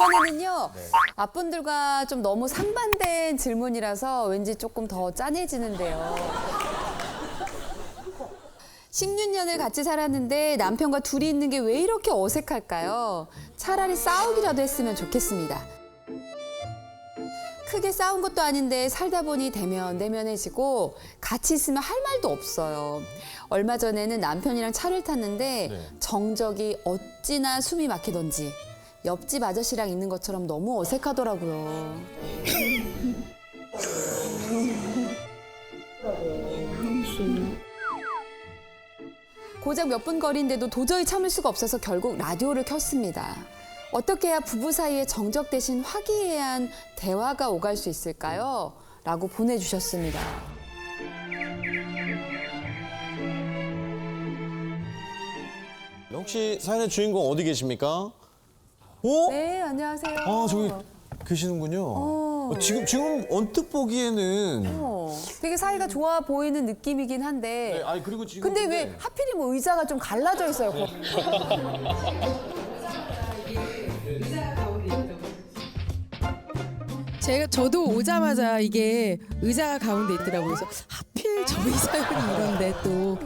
이번에는요. 앞분들과 좀 너무 상반된 질문이라서 왠지 조금 더 짠해지는데요. 16년을 같이 살았는데 남편과 둘이 있는 게 왜 이렇게 어색할까요? 차라리 싸우기라도 했으면 좋겠습니다. 크게 싸운 것도 아닌데 살다 보니 대면대면해지고 같이 있으면 할 말도 없어요. 얼마 전에는 남편이랑 차를 탔는데 정적이 어찌나 숨이 막히던지 옆집 아저씨랑 있는 것처럼 너무 어색하더라고요. 고작 몇 분 거리인데도 도저히 참을 수가 없어서 결국 라디오를 켰습니다. 어떻게 해야 부부 사이에 정적 대신 화기애애한 대화가 오갈 수 있을까요? 라고 보내주셨습니다. 혹시 사연의 주인공 어디 계십니까? 어? 네, 안녕하세요. 아, 저기 계시는군요. 지금 언뜻 보기에는 되게 사이가 좋아 보이는 느낌이긴 한데. 네, 아니 그리고 지금 근데 왜 하필이면 의자가 좀 갈라져 있어요? 저도 오자마자 이게 의자가 가운데 있더라고요. 그래서 하필 저희 사연이 이런데 또.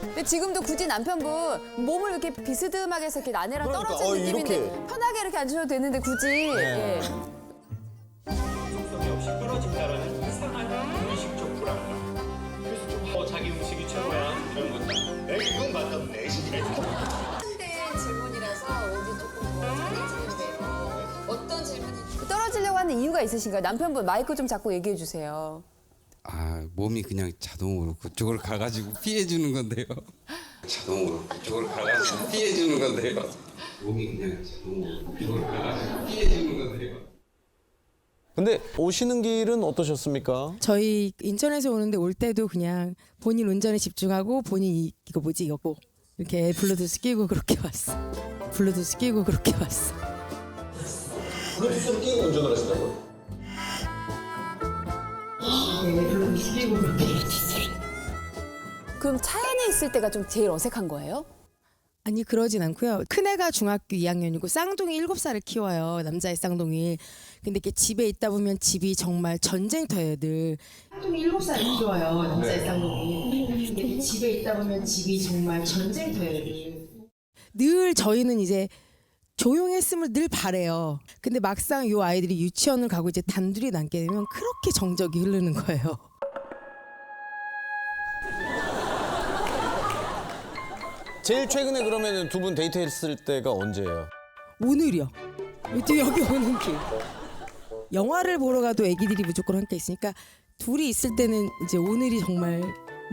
근데 지금도 굳이 남편분 몸을 이렇게 비스듬하게 해서 이렇게 아내랑 그러니까, 떨어진 느낌인데 이렇게. 편하게 이렇게 앉으셔도 되는데 굳이. 예. 속성이 없이 떨어진다라는 이상한 의식적 불안감. 그래서 좀 자기 음식이 최고야 이런 것들. 에이 그건 맞다. 내 시기를. 상대 질문이라서 왠지 조금 더 잘해지는데요. 어떤 질문이? 떨어지려고 하는 이유가 있으신가요? 남편분 마이크 좀 잡고 얘기해 주세요. 아, 몸이 그냥 자동으로 그쪽으로 가가지고 피해주는 건데요. 자동으로 그쪽으로 가가지고 피해주는 건데요. 몸이 그냥 자동으로 그쪽으로 가가지고 피해주는 건데요. 근데 오시는 길은 어떠셨습니까? 저희 인천에서 오는데 올 때도 그냥 본인 운전에 집중하고 본인 이거 뭐지 이거 이렇게 블루투스 끼고 그렇게 왔어. 블루투스 끼고 그렇게 왔어. 블루투스를 끼고 운전을 하신다고요? 그럼 차 안에 있을 때가 좀 제일 어색한 거예요? 아니 그러진 않고요. 큰애가 중학교 2학년이고 쌍둥이 7살을 키워요. 남자의 쌍둥이. 근데 이렇게 집에 있다 보면 집이 정말 전쟁터예요. 늘. 쌍둥이 7살을 키워요. 남자의 쌍둥이. 근데 이렇게 집에 있다 보면 집이 정말 전쟁터예요. 늘 저희는 이제 조용했음을 늘 바래요. 근데 막상 요 아이들이 유치원을 가고 이제 단둘이 남게 되면 그렇게 정적이 흐르는 거예요. 제일 최근에 그러면 두 분 데이트했을 때가 언제예요? 오늘이요. 또 여기 오는 길. 영화를 보러 가도 애기들이 무조건 함께 있으니까 둘이 있을 때는 이제 오늘이 정말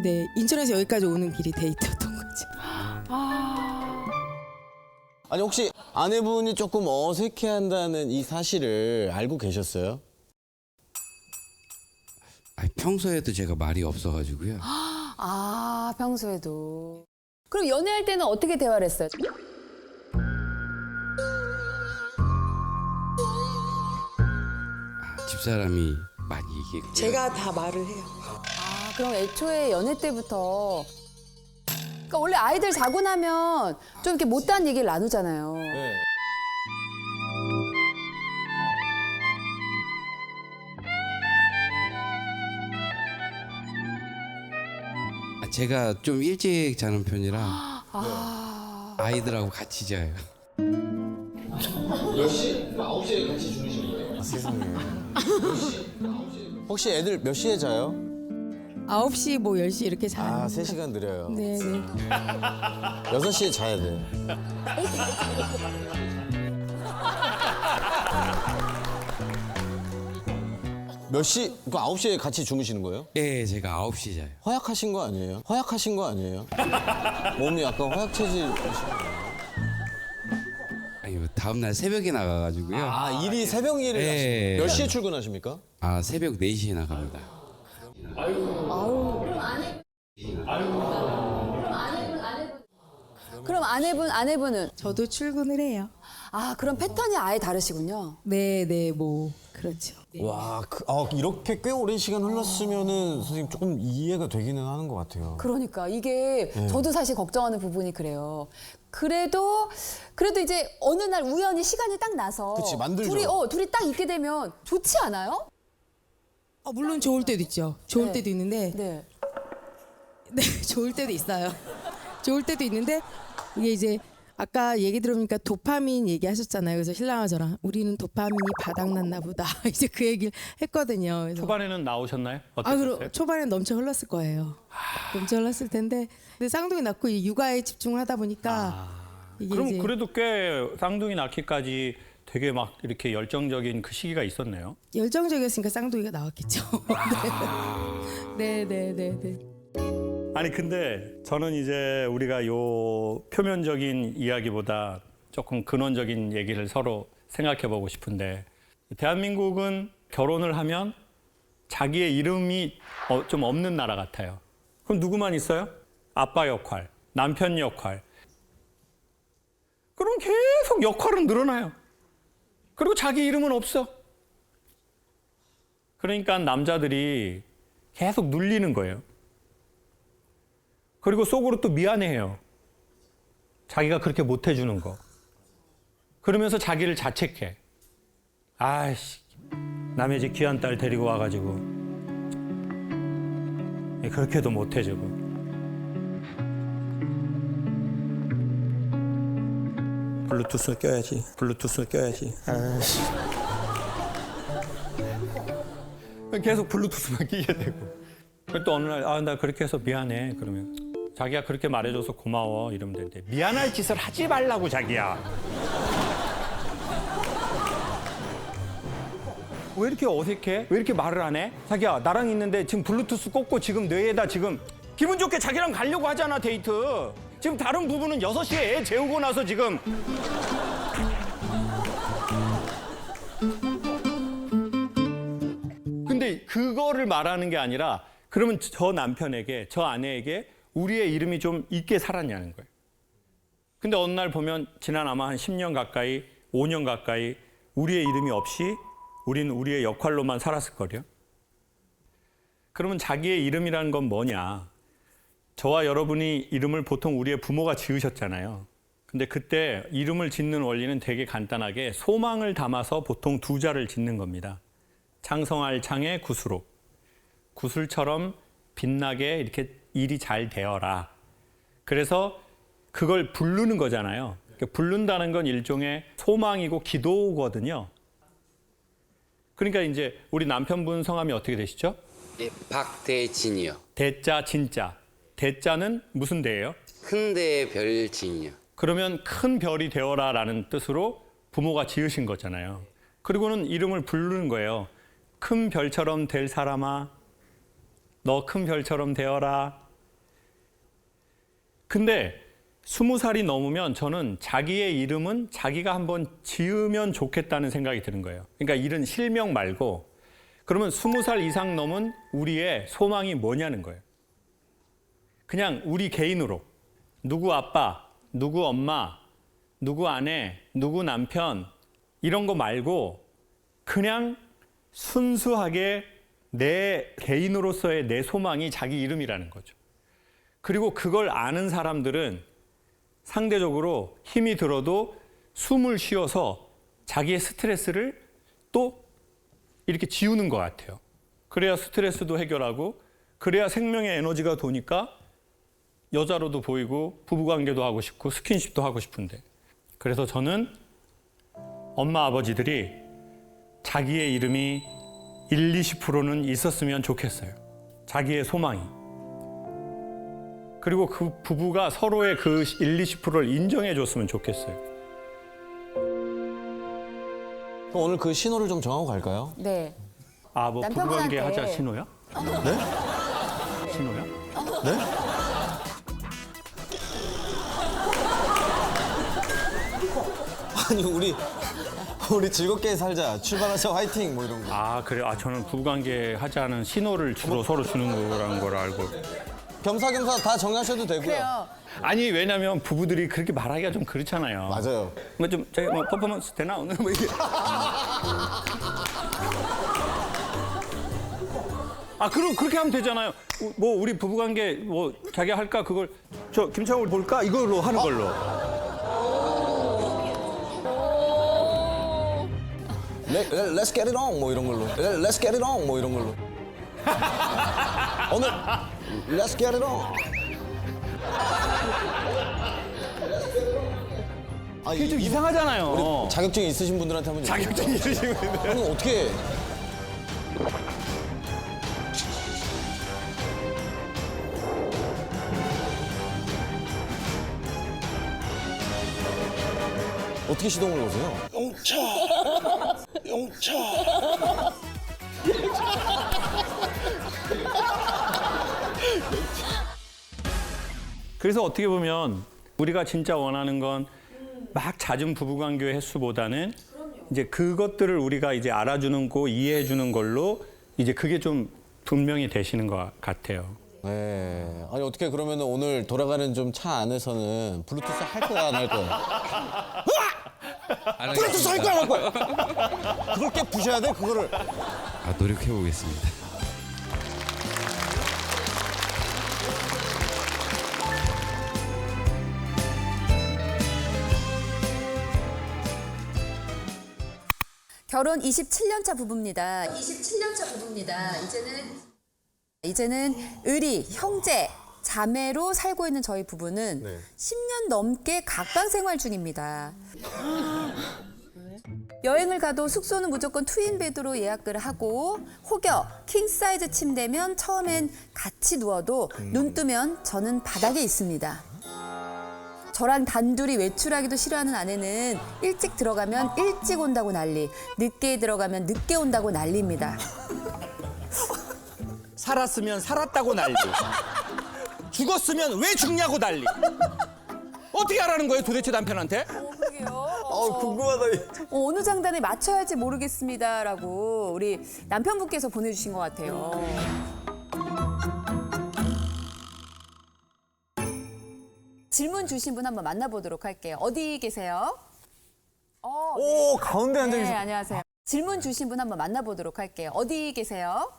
네 인천에서 여기까지 오는 길이 데이트였던 거지. 아니 혹시 아내분이 조금 어색해한다는 이 사실을 알고 계셨어요? 아, 평소에도 제가 말이 없어가지고요. 아, 평소에도. 그럼 연애할 때는 어떻게 대화를 했어요? 아, 집사람이 많이 얘기했고요. 제가 다 말을 해요. 아, 그럼 애초에 연애 때부터. 그러니까 원래 아이들 자고 나면 좀 이렇게 못다한 얘기를 나누잖아요. 네. 아, 제가 좀 일찍 자는 편이라 아, 아이들하고 같이 자요. 몇 시? 9시에 같이 주무시는 거예요? 아, 세상에. 혹시 애들 몇 시에 자요? 9시 뭐 10시 이렇게 자요. 아, 3시간 느려요. 네네. 6시에 자야 돼. 몇 시? 그 9시에 같이 주무시는 거예요? 예, 제가 9시 자요. 허약하신 거 아니에요? 허약하신 거 아니에요? 몸이 약간 허약 체질. 아니, 뭐 다음날 새벽에 나가가지고요. 아, 일이 새벽 일을 예. 하시는. 몇 시에 출근하십니까? 아, 새벽 4시에 나갑니다. 그럼 아내분은? 저도 출근을 해요. 아, 그럼 패턴이 아예 다르시군요. 네, 네, 뭐 그렇죠. 네. 와, 이렇게 꽤 오랜 시간 흘렀으면은 선생님 조금 이해가 되기는 하는 것 같아요. 그러니까 이게 저도 사실 걱정하는 부분이 그래요. 그래도 이제 어느 날 우연히 시간이 딱 나서 그치, 만들죠. 둘이 딱 있게 되면 좋지 않아요? 물론 좋을 때도 있죠. 좋을 네. 때도 있는데 네. 네, 좋을 때도 있어요. 좋을 때도 있는데 이게 이제 아까 얘기 들어보니까 도파민 얘기하셨잖아요. 그래서 신랑과 저랑 우리는 도파민이 바닥났나 보다. 이제 그 얘기를 했거든요. 그래서 초반에는 나오셨나요? 그럼 어떠셨어요? 초반에 넘쳐 흘렀을 거예요. 넘쳐 흘렀을 텐데 근데 쌍둥이 낳고 이 육아에 집중을 하다 보니까 이게 그럼 이제 그래도 꽤 쌍둥이 낳기까지 되게 막 이렇게 열정적인 그 시기가 있었네요. 열정적이었으니까 쌍둥이가 나왔겠죠. 네, 네, 네, 네. 아니 근데 저는 이제 우리가 요 표면적인 이야기보다 조금 근원적인 얘기를 서로 생각해 보고 싶은데 대한민국은 결혼을 하면 자기의 이름이 좀 없는 나라 같아요. 그럼 누구만 있어요? 아빠 역할, 남편 역할. 그럼 계속 역할은 늘어나요. 그리고 자기 이름은 없어. 그러니까 남자들이 계속 눌리는 거예요. 그리고 속으로 또 미안해해요. 자기가 그렇게 못 해주는 거. 그러면서 자기를 자책해. 아이씨, 남의 집 귀한 딸 데리고 와가지고 그렇게도 못 해주고. 블루투스 껴야지. 블루투스 껴야지. 아이씨. 계속 블루투스만 끼게 되고. 또 어느 날, 나 그렇게 해서 미안해. 그러면 자기가 그렇게 말해줘서 고마워. 이러면 되는데 미안할 짓을 하지 말라고 자기야. 왜 이렇게 어색해? 왜 이렇게 말을 안 해? 자기야, 나랑 있는데 지금 블루투스 꽂고 지금 뇌에다 지금 기분 좋게 자기랑 가려고 하잖아, 데이트. 지금 다른 부부는 6시에 애 재우고 나서 지금 근데 그거를 말하는 게 아니라 그러면 저 남편에게, 저 아내에게 우리의 이름이 좀 있게 살았냐는 거예요. 근데 어느 날 보면 지난 아마 한 10년 가까이, 5년 가까이 우리의 이름이 없이 우리는 우리의 역할로만 살았을 거예요. 그러면 자기의 이름이라는 건 뭐냐? 저와 여러분이 이름을 보통 우리의 부모가 지으셨잖아요. 근데 그때 이름을 짓는 원리는 되게 간단하게 소망을 담아서 보통 2자를 짓는 겁니다. 창성할 창에 구수로. 구슬처럼 빛나게 이렇게 일이 잘 되어라. 그래서 그걸 부르는 거잖아요. 부른다는 건 일종의 소망이고 기도거든요. 그러니까 이제 우리 남편분 성함이 어떻게 되시죠? 예, 박대진이요. 대자 진자. 대자는 무슨 대예요? 큰데 별진이요. 그러면 큰 별이 되어라라는 뜻으로 부모가 지으신 거잖아요. 그리고는 이름을 부르는 거예요. 큰 별처럼 될 사람아, 너 큰 별처럼 되어라. 근데 20살이 넘으면 저는 자기의 이름은 자기가 한번 지으면 좋겠다는 생각이 드는 거예요. 그러니까 이런 실명 말고 그러면 20살 이상 넘은 우리의 소망이 뭐냐는 거예요. 그냥 우리 개인으로 누구 아빠, 누구 엄마, 누구 아내, 누구 남편 이런 거 말고 그냥 순수하게 내 개인으로서의 내 소망이 자기 이름이라는 거죠. 그리고 그걸 아는 사람들은 상대적으로 힘이 들어도 숨을 쉬어서 자기의 스트레스를 또 이렇게 지우는 것 같아요. 그래야 스트레스도 해결하고 그래야 생명의 에너지가 도니까 여자로도 보이고 부부관계도 하고 싶고 스킨십도 하고 싶은데 그래서 저는 엄마 아버지들이 자기의 이름이 1, 20%는 있었으면 좋겠어요. 자기의 소망이. 그리고 그 부부가 서로의 그 1, 20%를 인정해 줬으면 좋겠어요. 그럼 오늘 그 신호를 좀 정하고 갈까요? 네. 아, 뭐 부부관계 남편분한테. 하자 신호야? 네? 신호야? 네? 아니 우리 즐겁게 살자, 출발하자, 화이팅 뭐 이런 거. 아, 그래요? 아, 저는 부부관계 하자는 신호를 주로 서로 주는 거라는 걸 알고. 겸사겸사 다 정하셔도 되고요. 그래요. 아니 왜냐면 부부들이 그렇게 말하기가 좀 그렇잖아요. 맞아요. 뭐 좀 저희 뭐 퍼포먼스 되나 오늘 뭐 이게. 아 그럼 그렇게 하면 되잖아요. 뭐 우리 부부관계 뭐 자기 할까 그걸 저 김창호를 볼까 이걸로 하는 걸로. Let's get it on 뭐 이런 걸로. Let's get it on 뭐 이런 걸로. 오늘 Let's get it on. 아, 이게 좀 이상하잖아요. 자격증 있으신 분들한테 한번 자격증 있으시면 저는 어떻게 어떻게 시동을 거세요? 그래서 어떻게 보면 우리가 진짜 원하는 건 막 잦은 부부관계 횟수보다는 이제 그것들을 우리가 이제 알아주는 거 이해해 주는 걸로 이제 그게 좀 분명히 되시는 것 같아요. 네. 아니 어떻게 그러면 오늘 돌아가는 좀 차 안에서는 블루투스 할 거야 안 할 거야? 블루투스 할 거야 안 할 거야? 그걸 깨 부셔야 돼 그거를. 아, 노력해 보겠습니다. 결혼 27년 차 부부입니다. 27년 차 부부입니다. 이제는 의리, 형제, 자매로 살고 있는 저희 부부는 10년 넘게 각방 생활 중입니다. 여행을 가도 숙소는 무조건 트윈 베드로 예약을 하고 혹여 킹 사이즈 침대면 처음엔 같이 누워도 눈 뜨면 저는 바닥에 있습니다. 저랑 단둘이 외출하기도 싫어하는 아내는 일찍 들어가면 일찍 온다고 난리, 늦게 들어가면 늦게 온다고 난리입니다. 살았으면 살았다고 난리. 죽었으면 왜 죽냐고 난리. 어떻게 하라는 거예요 도대체 남편한테? 궁금하다. 어느 장단에 맞춰야 할지 모르겠습니다라고 우리 남편분께서 보내주신 것 같아요. 질문 주신 분 한번 만나보도록 할게요. 어디 계세요? 오 가운데 앉아 네, 계세요. 안녕하세요. 질문 주신 분 한번 만나보도록 할게요. 어디 계세요?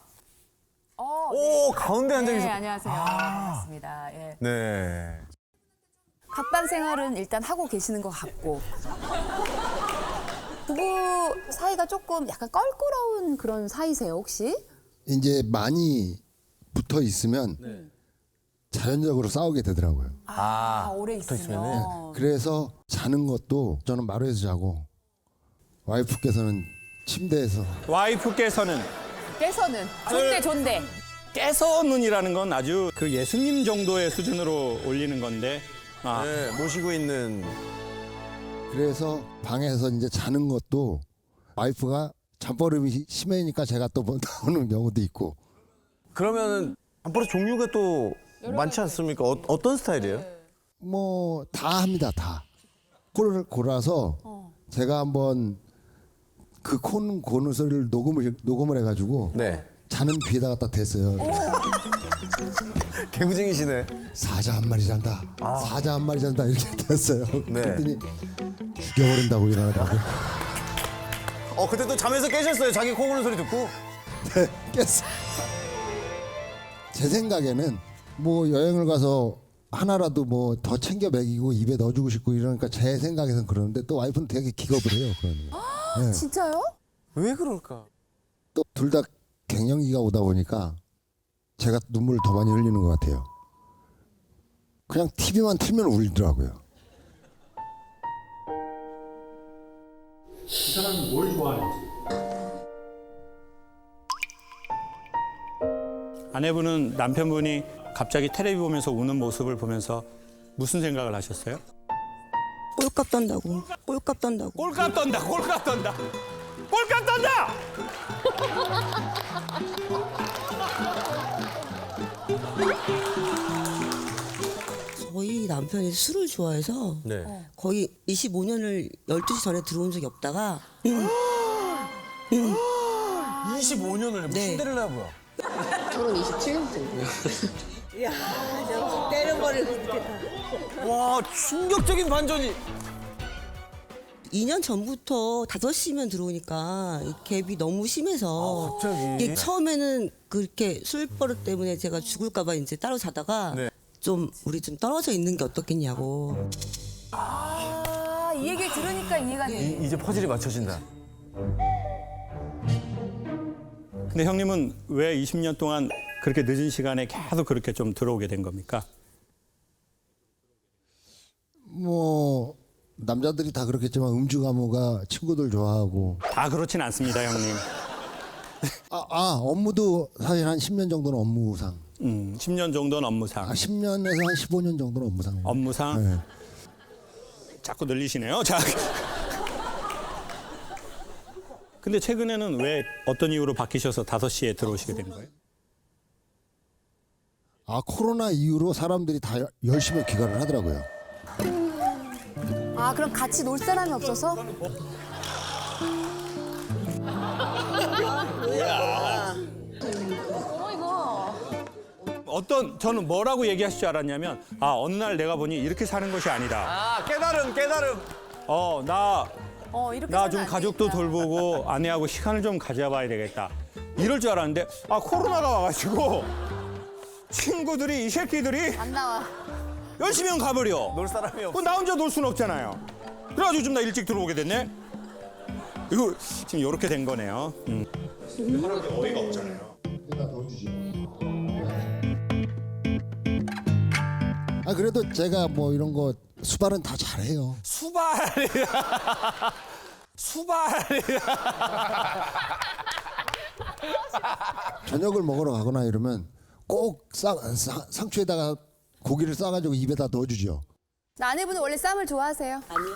오 가운데 앉아 네, 계세요. 안녕하세요. 반갑습니다. 예. 네. 각방 생활은 일단 하고 계시는 것 같고 부부 사이가 조금 약간 껄끄러운 그런 사이세요, 혹시? 이제 많이 붙어 있으면 자연적으로 싸우게 되더라고요. 오래 있으면. 그래서 자는 것도 저는 마루에서 자고 와이프께서는 침대에서. 와이프께서는 깨서는 존대. 깨서는이라는 건 아주 그 예수님 정도의 수준으로 올리는 건데 네, 모시고 있는. 그래서 방에서 이제 자는 것도 와이프가 잠버릇이 심해니까 제가 또 나오는 경우도 있고. 그러면은 잠버릇 종류가 또 많지 않습니까? 어떤 스타일이에요? 뭐 다 합니다, 다. 코를 골아서 제가 한번 그 고는 소리를 녹음을 해가지고 네. 자는 귀에다 갖다 댔어요. 개구쟁이시네. 사자 한 마리 잔다. 사자 한 마리 잔다 이렇게 됐어요. 네. 그랬더니 죽여버린다고 일어나더라고요. 그때 또 잠에서 깨셨어요. 자기 코 고는 소리 듣고. 네, 깼어. 제 생각에는 뭐 여행을 가서 하나라도 뭐 더 챙겨 먹이고 입에 넣어주고 싶고 이러니까 제 생각에선 그러는데 또 와이프는 되게 기겁을 해요. 그러는 거. 진짜요? 왜 그럴까? 또 둘 다 갱년기가 오다 보니까 제가 눈물을 더 많이 흘리는 것 같아요. 그냥 TV만 틀면 울더라고요. 이 사람은 뭘 좋아하는지. 아내분은 남편분이 갑자기 텔레비 보면서 우는 모습을 보면서 무슨 생각을 하셨어요? 꼴값 떤다고. 꼴값 떤다고. 꼴값 떤다. 꼴값 떤다. 꼴값 떤다. 저희 남편이 술을 좋아해서 네. 거의 25년을 12시 전에 들어온 적이 없다가 25년을 네. 신데렐라 뭐야? 결혼 27년 째. 야, 저 때려버리고 있겠다. 와, 충격적인 반전이. 2년 전부터 5시면 들어오니까 이 갭이 너무 심해서 갑자기? 이게 처음에는 그렇게 술 버릇 때문에 제가 죽을까 봐 이제 따로 자다가 네. 좀 우리 좀 떨어져 있는 게 어떻겠냐고. 아, 이 얘기 들으니까 이해가 돼. 이제 퍼즐이 맞춰진다. 근데 형님은 왜 20년 동안 그렇게 늦은 시간에 계속 그렇게 좀 들어오게 된 겁니까? 뭐 남자들이 다 그렇겠지만 음주 가무가 친구들 좋아하고 다 그렇진 않습니다, 형님. 업무도 사실 한 10년 정도는 업무상 10년 정도는 업무상. 10년에서 한 15년 정도는 업무상. 업무상? 네. 자꾸 늘리시네요. 자. 근데 최근에는 왜 어떤 이유로 바뀌셔서 5시에 들어오시게 된 거예요? 코로나 이후로 사람들이 다 열심히 귀가를 하더라고요. 아, 그럼 같이 놀 사람이 없어서? 저는 뭐라고 얘기하실 줄 알았냐면, 어느 날 내가 보니 이렇게 사는 것이 아니다. 깨달음. 이렇게 나 살면 좀 안 가족도 되겠다. 돌보고 아내하고 시간을 좀 가져봐야 되겠다. 이럴 줄 알았는데, 코로나가 와가지고 친구들이, 이 새끼들이 안 나와. 열심히 가버려. 놀 사람이 없어. 나 혼자 놀 수는 없잖아요. 그래가지고 좀 나 일찍 들어오게 됐네. 이거 지금 이렇게 된 거네요. 할아버지 어이가 없잖아요. 그래도 제가 뭐 이런 거 수발은 다 잘해요. 수발이야. 저녁을 먹으러 가거나 이러면 꼭 상추에다가 고기를 싸가지고 입에다 넣어주죠. 아내분은 원래 쌈을 좋아하세요? 아니요.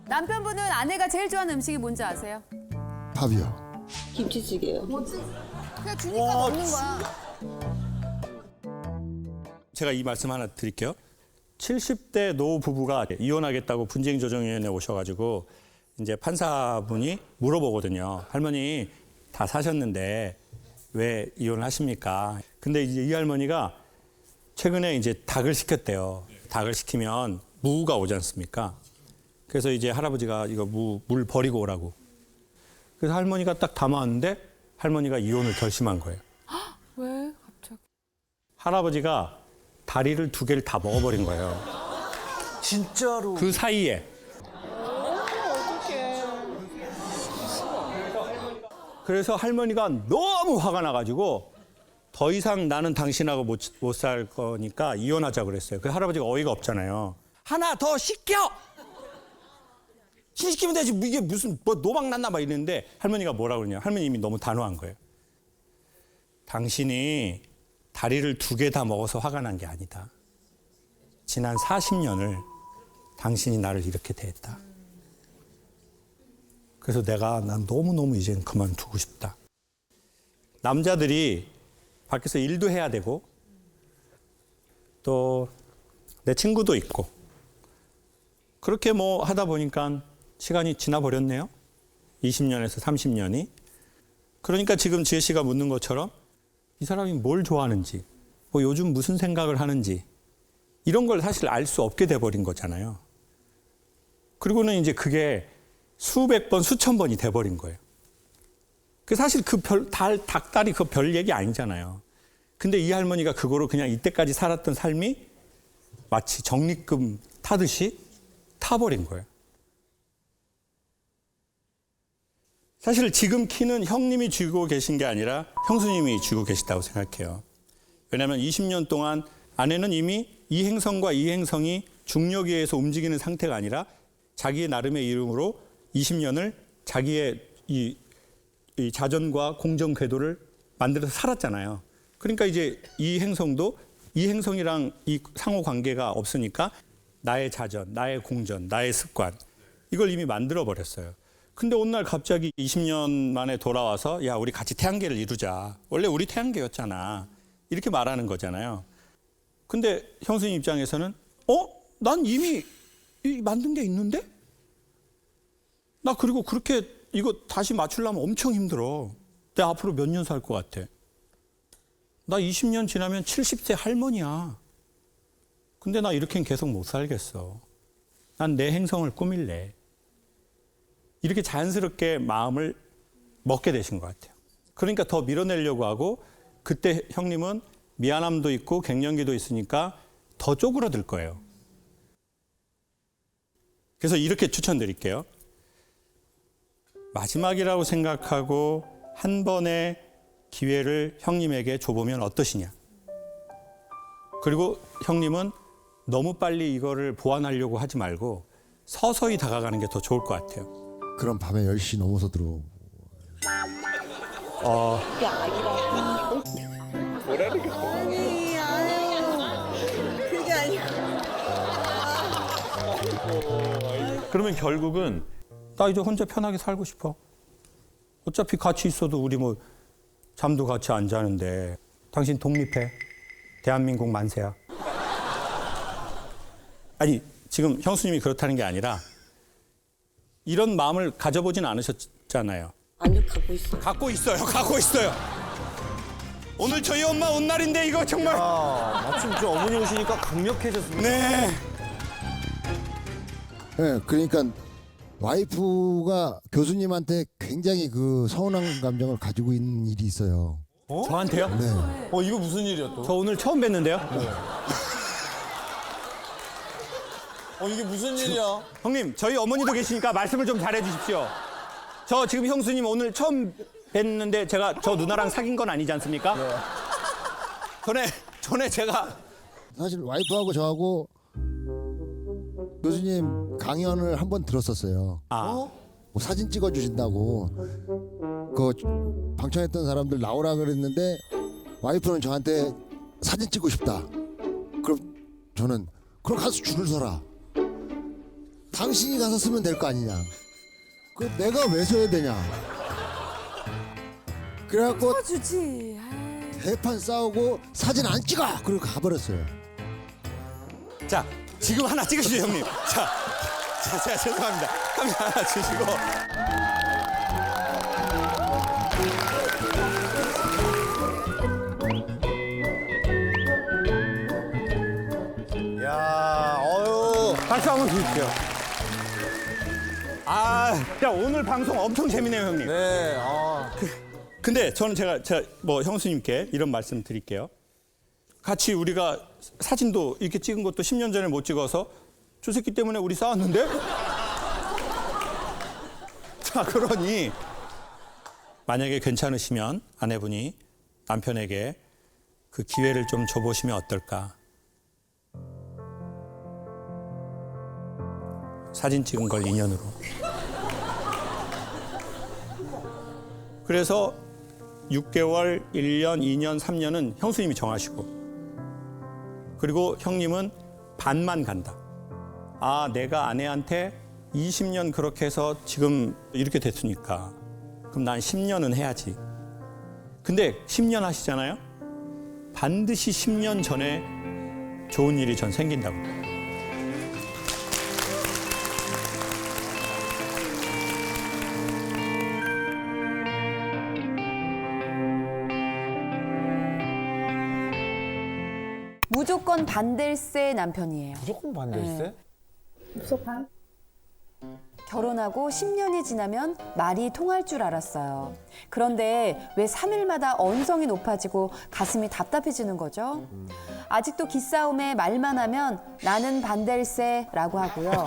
남편분은 아내가 제일 좋아하는 음식이 뭔지 아세요? 밥이요. 김치찌개요. 그냥 주니까 먹는 거야. 제가 이 말씀 하나 드릴게요. 70대 노 부부가 이혼하겠다고 분쟁조정위원회에 오셔가지고 이제 판사분이 물어보거든요. 할머니 다 사셨는데 왜 이혼하십니까? 근데 이제 이 할머니가 최근에 이제 닭을 시켰대요. 닭을 시키면 무가 오지 않습니까? 그래서 이제 할아버지가 이거 물 버리고 오라고. 그래서 할머니가 딱 담아왔는데 할머니가 이혼을 결심한 거예요. 왜 갑자기? 할아버지가 다리를 2개를 다 먹어버린 거예요. 진짜로. 그 사이에. 그래서 할머니가 너무 화가 나가지고 더 이상 나는 당신하고 못 살 거니까 이혼하자 그랬어요. 그 할아버지가 어이가 없잖아요. 하나 더 시켜! 시키면 되지. 이게 무슨 뭐 노방 났나 막 이랬는데 할머니가 뭐라 그러냐. 할머니 이미 너무 단호한 거예요. 당신이 다리를 2개 다 먹어서 화가 난 게 아니다. 지난 40년을 당신이 나를 이렇게 대했다. 그래서 난 너무너무 이젠 그만두고 싶다. 남자들이 밖에서 일도 해야 되고 또 내 친구도 있고 그렇게 뭐 하다 보니까 시간이 지나버렸네요. 20년에서 30년이. 그러니까 지금 지혜 씨가 묻는 것처럼 이 사람이 뭘 좋아하는지, 뭐 요즘 무슨 생각을 하는지 이런 걸 사실 알 수 없게 돼버린 거잖아요. 그리고는 이제 그게 수백 번, 수천 번이 돼버린 거예요. 그 사실 그 닭다리 그 별 얘기 아니잖아요. 근데 이 할머니가 그거로 그냥 이때까지 살았던 삶이 마치 적립금 타듯이 타버린 거예요. 사실 지금 키는 형님이 쥐고 계신 게 아니라 형수님이 쥐고 계시다고 생각해요. 왜냐하면 20년 동안 아내는 이미 이 행성과 이 행성이 중력에 의해서 움직이는 상태가 아니라 자기의 나름의 이름으로 20년을 자기의 이 자전과 공정 궤도를 만들어서 살았잖아요. 그러니까 이제 이 행성도 이 행성이랑 이 상호 관계가 없으니까 나의 자전, 나의 공전, 나의 습관 이걸 이미 만들어 버렸어요. 근데 어느 날 갑자기 20년 만에 돌아와서 야 우리 같이 태양계를 이루자. 원래 우리 태양계였잖아. 이렇게 말하는 거잖아요. 근데 형수님 입장에서는 난 이미 만든 게 있는데? 나 그리고 그렇게 이거 다시 맞추려면 엄청 힘들어. 내가 앞으로 몇 년 살 것 같아? 나 20년 지나면 70세 할머니야. 근데 나 이렇게는 계속 못 살겠어. 난 내 행성을 꾸밀래. 이렇게 자연스럽게 마음을 먹게 되신 것 같아요. 그러니까 더 밀어내려고 하고 그때 형님은 미안함도 있고 갱년기도 있으니까 더 쪼그라들 거예요. 그래서 이렇게 추천드릴게요. 마지막이라고 생각하고 한 번의 기회를 형님에게 줘보면 어떠시냐. 그리고 형님은 너무 빨리 이거를 보완하려고 하지 말고 서서히 다가가는 게 더 좋을 것 같아요. 그럼 밤에 10시 넘어서 들어오고. 그러면 결국은 나 이제 혼자 편하게 살고 싶어. 어차피 같이 있어도 우리 뭐 잠도 같이 안 자는데 당신 독립해. 대한민국 만세야. 아니 지금 형수님이 그렇다는 게 아니라 이런 마음을 가져보진 않으셨잖아요. 아니요, 갖고 있어요. 갖고 있어요. 갖고 있어요. 오늘 저희 엄마 온 날인데 이거 정말. 마침 저 어머니 오시니까 강력해졌습니다. 네. 네, 그러니까 와이프가 교수님한테 굉장히 그 서운한 감정을 가지고 있는 일이 있어요. 저한테요? 네. 이거 무슨 일이야 또? 저 오늘 처음 뵀는데요. 이게 무슨 일이야? 형님, 저희 어머니도 계시니까 말씀을 좀 잘해 주십시오. 저 지금 형수님 오늘 처음 뵀는데 제가 저 누나랑 사귄 건 아니지 않습니까? 전에 제가 사실 와이프하고 저하고 교수님 강연을 한 번 들었었어요. 뭐 사진 찍어주신다고 그 방청했던 사람들 나오라 그랬는데 와이프는 저한테 사진 찍고 싶다. 그럼 저는 그럼 가서 줄을 서라. 당신이 가서 쓰면 될 거 아니냐. 그 내가 왜 서야 되냐. 그래갖고 주지. 대판 싸우고 사진 안 찍어. 그리고 가버렸어요. 자 지금 하나 찍으시죠 형님. 자 제가 죄송합니다. 카메라 하나 주시고. 야, 어유. 박수 한번 주십시오. 야 오늘 방송 엄청 재미네요 형님. 네. 근데 저는 제가 뭐 형수님께 이런 말씀 드릴게요. 같이 우리가 사진도 이렇게 찍은 것도 10년 전에 못 찍어서 저 새끼 때문에 우리 싸웠는데? 자, 그러니 만약에 괜찮으시면 아내분이 남편에게 그 기회를 좀 줘보시면 어떨까? 사진 찍은 걸 인연으로. 그래서 6개월, 1년, 2년, 3년은 형수님이 정하시고 그리고 형님은 반만 간다. 내가 아내한테 20년 그렇게 해서 지금 이렇게 됐으니까 그럼 난 10년은 해야지. 근데 10년 하시잖아요? 반드시 10년 전에 좋은 일이 전 생긴다고. 무조건 반댈세 남편이에요. 무조건 반대일세? 결혼하고 10년이 지나면 말이 통할 줄 알았어요. 그런데 왜 3일마다 언성이 높아지고 가슴이 답답해지는 거죠? 아직도 기싸움에 말만 하면 나는 반댈세라고 하고요.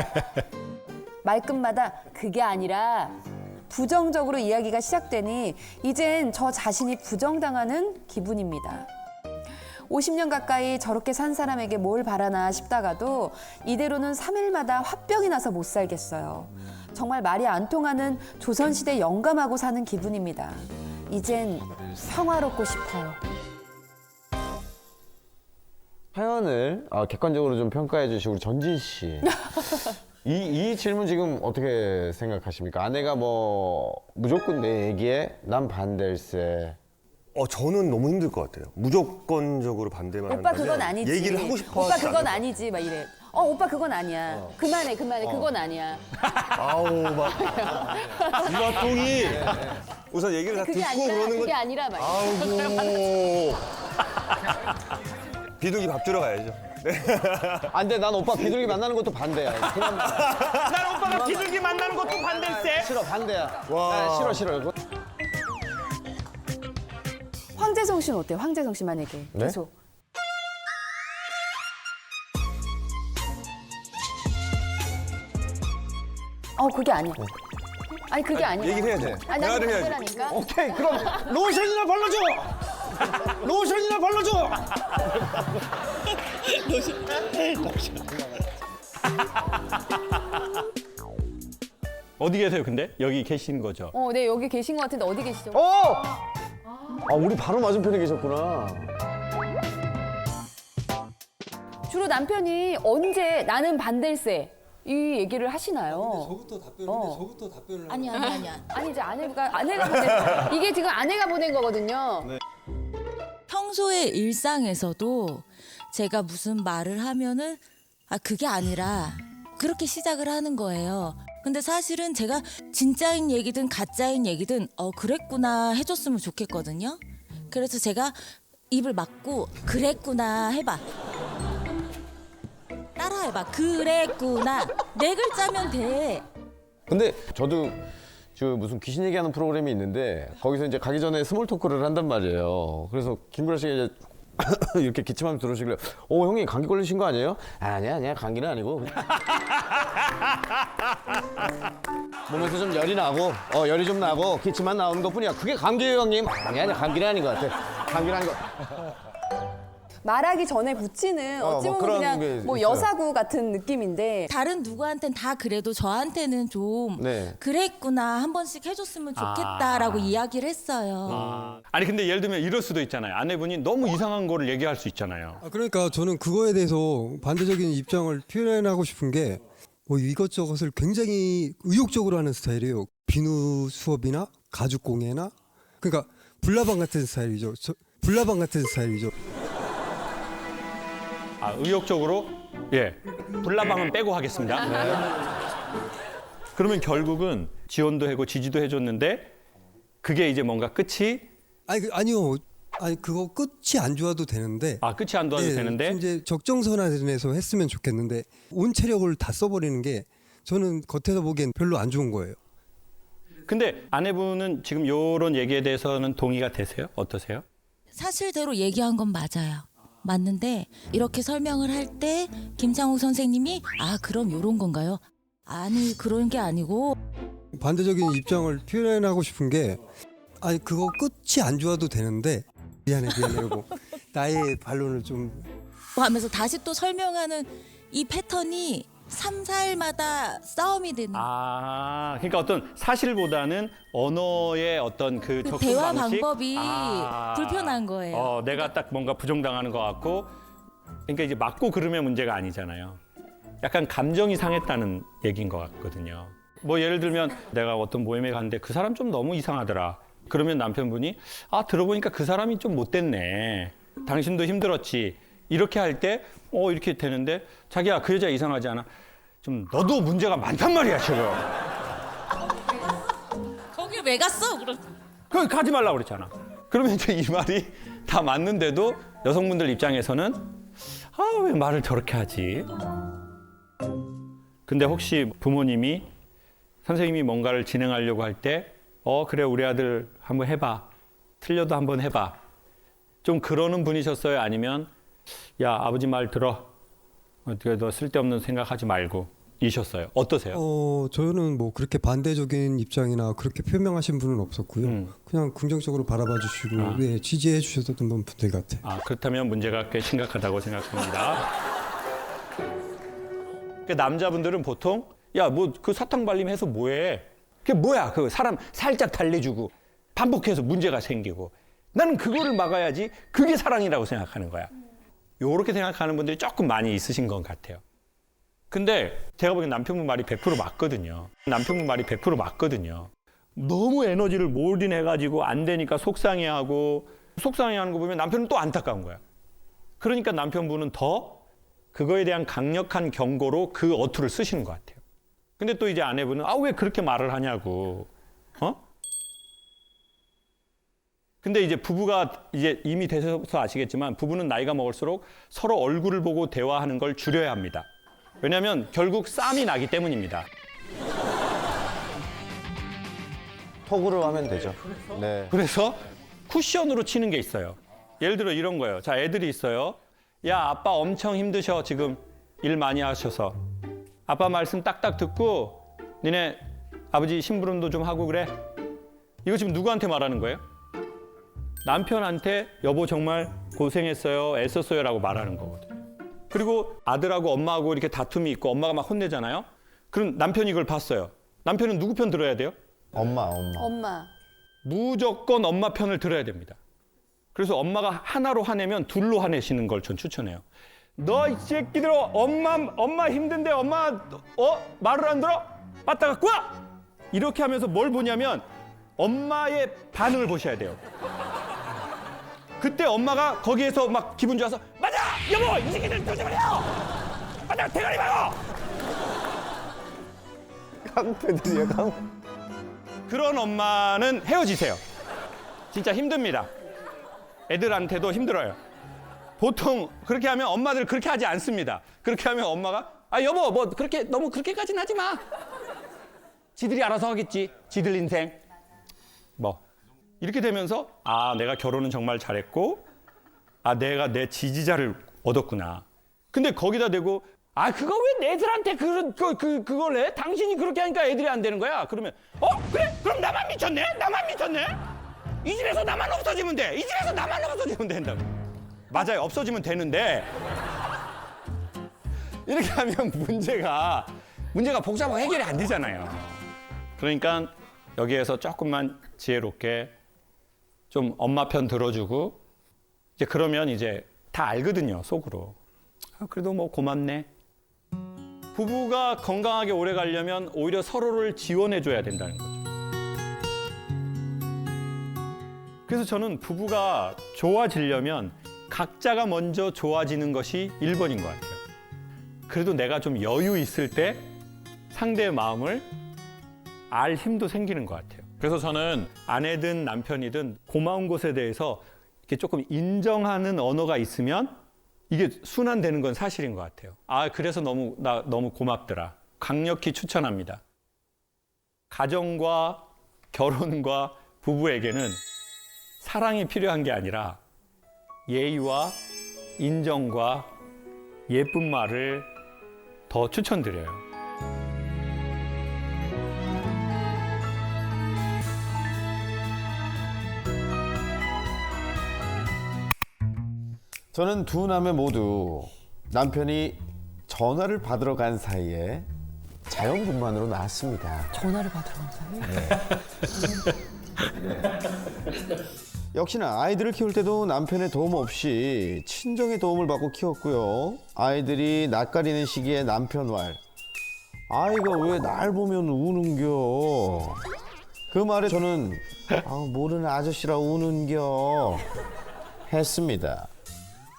말끝마다 그게 아니라 부정적으로 이야기가 시작되니 이젠 저 자신이 부정당하는 기분입니다. 50년 가까이 저렇게 산 사람에게 뭘 바라나 싶다가도 이대로는 3일마다 화병이 나서 못 살겠어요. 정말 말이 안 통하는 조선시대 영감하고 사는 기분입니다. 이젠 평화롭고 싶어요. 사연을 객관적으로 좀 평가해 주신 우리 전진 씨. 이 질문 지금 어떻게 생각하십니까? 아내가 뭐 무조건 내 얘기에 난 반댈세. 저는 너무 힘들 것 같아요. 무조건적으로 반대만 오빠 한다면 그건 아니지. 얘기를 하고 싶어 오빠 하지 그건 않을 아니지 막 이래. 오빠 그건 아니야. 그만해. 그건 아니야. 아우 막 이마통이 우선 얘기를 다 그게 듣고 아니라 그러는 건 그게 아니라 말이야. 아이고 비둘기 밥 주러 가야죠. 안 돼, 난 오빠 비둘기 만나는 것도 반대야. 그만. 난 오빠가 비둘기 만나는 것도 반댈세. 싫어, 반대야. 와. 싫어. 황재성 씨는 어때요? 황재성 씨 만약에 네? 계속. 그게 아니야. 아니 그게 아니야. 얘기를 해야 돼. 아니 나도 대화를 해야지. 반대라니까. 오케이, 그럼 로션이나 발라줘. 로션이나 발라줘. 어디 계세요, 근데? 여기 계신 거죠? 네 여기 계신 것 같은데 어디 계시죠? 우리 바로 맞은편에 계셨구나. 주로 남편이 언제 나는 반댈세 이 얘기를 하시나요? 저부터 답변을 아니. 아니 이제 아내가 보낸 이게 지금 아내가 보낸 거거든요. 평소에 일상에서도 제가 무슨 말을 하면은 그게 아니라 그렇게 시작을 하는 거예요. 근데 사실은 제가 진짜인 얘기든 가짜인 얘기든 그랬구나 해줬으면 좋겠거든요. 그래서 제가 입을 막고 그랬구나 해봐. 따라해봐. 그랬구나. 4글자면 돼. 근데 저도 무슨 귀신 얘기하는 프로그램이 있는데 거기서 이제 가기 전에 스몰 토크를 한단 말이에요. 그래서 김구라 씨가 이제 이렇게 기침하면서 들어오시길래 형님 감기 걸리신 거 아니에요? 아니야 감기는 아니고 몸에서 좀 열이 나고 열이 좀 나고 기침만 나오는 것뿐이야. 그게 감기예요 형님. 아니야 감기는 아닌 것 같아. 감기는 아닌 것 같아. 말하기 전에 붙이는 어찌 뭐 보면 그런 게 그냥 뭐 있어요. 여사구 같은 느낌인데 다른 누구한텐 다 그래도 저한테는 좀 네. 그랬구나 한 번씩 해줬으면 좋겠다라고 이야기를 했어요. 아니 근데 예를 들면 이럴 수도 있잖아요. 아내분이 너무 이상한 거를 얘기할 수 있잖아요. 그러니까 저는 그거에 대해서 반대적인 입장을 표현하고 싶은 게 뭐 이것저것을 굉장히 의욕적으로 하는 스타일이에요. 비누 수업이나 가죽 공예나 그러니까 불나방 같은 스타일이죠. 불나방 같은 스타일이죠. 의욕적으로 불나방은 빼고 하겠습니다. 그러면 결국은 지원도 하고 지지도 해줬는데 그게 이제 뭔가 끝이 아니요. 그거 끝이 안 좋아도 되는데. 끝이 안 좋아도 되는데 이제 적정선안에서 했으면 좋겠는데 온 체력을 다 써버리는 게 저는 겉에서 보기엔 별로 안 좋은 거예요. 근데 아내분은 지금 이런 얘기에 대해서는 동의가 되세요? 어떠세요? 사실대로 얘기한 건 맞아요. 맞는데 이렇게 설명을 할 때 김창욱 선생님이 그럼 요런 건가요? 아니 그런 게 아니고 반대적인 입장을 표현하고 싶은 게 그거 끝이 안 좋아도 되는데 미안해 이러고 나의 반론을 좀 하면서 다시 또 설명하는 이 패턴이 3, 4일마다 싸움이 되는 그러니까 어떤 사실보다는 언어의 어떤 그 접근 대화 방식? 방법이 불편한 거예요. 내가 딱 뭔가 부정당하는 것 같고 그러니까 이제 맞고 그러면 문제가 아니잖아요. 약간 감정이 상했다는 얘기인 것 같거든요. 뭐 예를 들면 내가 어떤 모임에 갔는데 그 사람 좀 너무 이상하더라. 그러면 남편분이 들어보니까 그 사람이 좀 못됐네. 당신도 힘들었지. 이렇게 할 때 이렇게 되는데 자기야 그 여자 이상하지 않아? 좀 너도 문제가 많단 말이야 지금. 거길 왜 갔어? 그럼 거기 가지 말라고 그랬잖아. 그러면 이제 이 말이 다 맞는데도 여성분들 입장에서는 왜 말을 저렇게 하지? 근데 혹시 부모님이 선생님이 뭔가를 진행하려고 할 때 그래 우리 아들 한번 해봐. 틀려도 한번 해봐. 좀 그러는 분이셨어요? 아니면 야 아버지 말 들어. 어떻게 너 쓸데없는 생각하지 말고 이셨어요? 어떠세요? 저는 뭐 그렇게 반대적인 입장이나 그렇게 표명하신 분은 없었고요. 그냥 긍정적으로 바라봐 주시고 지지해 주셨던 분들 같아요. 그렇다면 문제가 꽤 심각하다고 생각합니다. 그 남자분들은 보통 야 뭐 그 사탕 발림 해서 뭐해? 그게 뭐야? 그 사람 살짝 달래주고 반복해서 문제가 생기고 나는 그거를 막아야지. 그게 사랑이라고 생각하는 거야. 요렇게 생각하는 분들이 조금 많이 있으신 것 같아요. 근데 제가 보기엔 남편분 말이 100% 맞거든요. 남편분 말이 100% 맞거든요. 너무 에너지를 몰인해가지고 안 되니까 속상해하고 속상해하는 거 보면 남편은 또 안타까운 거야. 그러니까 남편분은 더 그거에 대한 강력한 경고로 그 어투를 쓰시는 것 같아요. 근데 또 이제 아내분은 왜 그렇게 말을 하냐고. 근데 이제 부부가 이제 이미 되셔서 아시겠지만 부부는 나이가 먹을수록 서로 얼굴을 보고 대화하는 걸 줄여야 합니다. 왜냐하면 결국 싸움이 나기 때문입니다. 톡으로 하면 되죠. 네. 그래서 쿠션으로 치는 게 있어요. 예를 들어 이런 거예요. 자, 애들이 있어요. 야, 아빠 엄청 힘드셔. 지금 일 많이 하셔서. 아빠 말씀 딱딱 듣고 니네 아버지 심부름도 좀 하고 그래. 이거 지금 누구한테 말하는 거예요? 남편한테 여보 정말 고생했어요. 애썼어요 라고 말하는 거거든요. 그리고 아들하고 엄마하고 이렇게 다툼이 있고 엄마가 막 혼내잖아요. 그럼 남편이 이걸 봤어요. 남편은 누구 편 들어야 돼요? 엄마. 무조건 엄마 편을 들어야 됩니다. 그래서 엄마가 하나로 화내면 둘로 화내시는 걸 전 추천해요. 너 이 새끼들 엄마 힘든데 엄마 말을 안 들어? 빠따 갖고 와! 이렇게 하면서 뭘 보냐면 엄마의 반응을 보셔야 돼요. 그때 엄마가 거기에서 막 기분 좋아서 맞아! 여보! 이 새끼들 조심하세요! 맞아! 대가리 박어! 깡패들이야, 깡패. 그런 엄마는 헤어지세요. 진짜 힘듭니다. 애들한테도 힘들어요. 보통 그렇게 하면 엄마들 그렇게 하지 않습니다. 그렇게 하면 엄마가 여보 뭐 그렇게 너무 그렇게까지는 하지 마. 지들이 알아서 하겠지. 지들 인생. 뭐 이렇게 되면서 내가 결혼은 정말 잘했고 내가 내 지지자를 얻었구나. 근데 거기다 대고 그거 왜 애들한테 그걸 해? 당신이 그렇게 하니까 애들이 안 되는 거야. 그러면 그래? 그럼 나만 미쳤네? 이 집에서 나만 없어지면 돼. 이 집에서 나만 없어지면 된다고. 맞아요. 없어지면 되는데 이렇게 하면 문제가 복잡하고 해결이 안 되잖아요. 그러니까 여기에서 조금만 지혜롭게 좀 엄마 편 들어주고 이제 그러면 이제 다 알거든요. 속으로. 그래도 뭐 고맙네. 부부가 건강하게 오래 가려면 오히려 서로를 지원해줘야 된다는 거죠. 그래서 저는 부부가 좋아지려면 각자가 먼저 좋아지는 것이 1번인 것 같아요. 그래도 내가 좀 여유 있을 때 상대의 마음을 알 힘도 생기는 것 같아요. 그래서 저는 아내든 남편이든 고마운 것에 대해서 이렇게 조금 인정하는 언어가 있으면 이게 순환되는 건 사실인 것 같아요. 그래서 너무 고맙더라. 강력히 추천합니다. 가정과 결혼과 부부에게는 사랑이 필요한 게 아니라 예의와 인정과 예쁜 말을 더 추천드려요. 저는 두 남매 모두 남편이 전화를 받으러 간 사이에 자연분만으로 나왔습니다. 전화를 받으러 간 사이? 역시나 아이들을 키울 때도 남편의 도움 없이 친정의 도움을 받고 키웠고요. 아이들이 낯가리는 시기에 남편 말. 아이가 왜 날 보면 우는겨. 그 말에 저는 모르는 아저씨라 우는겨 했습니다.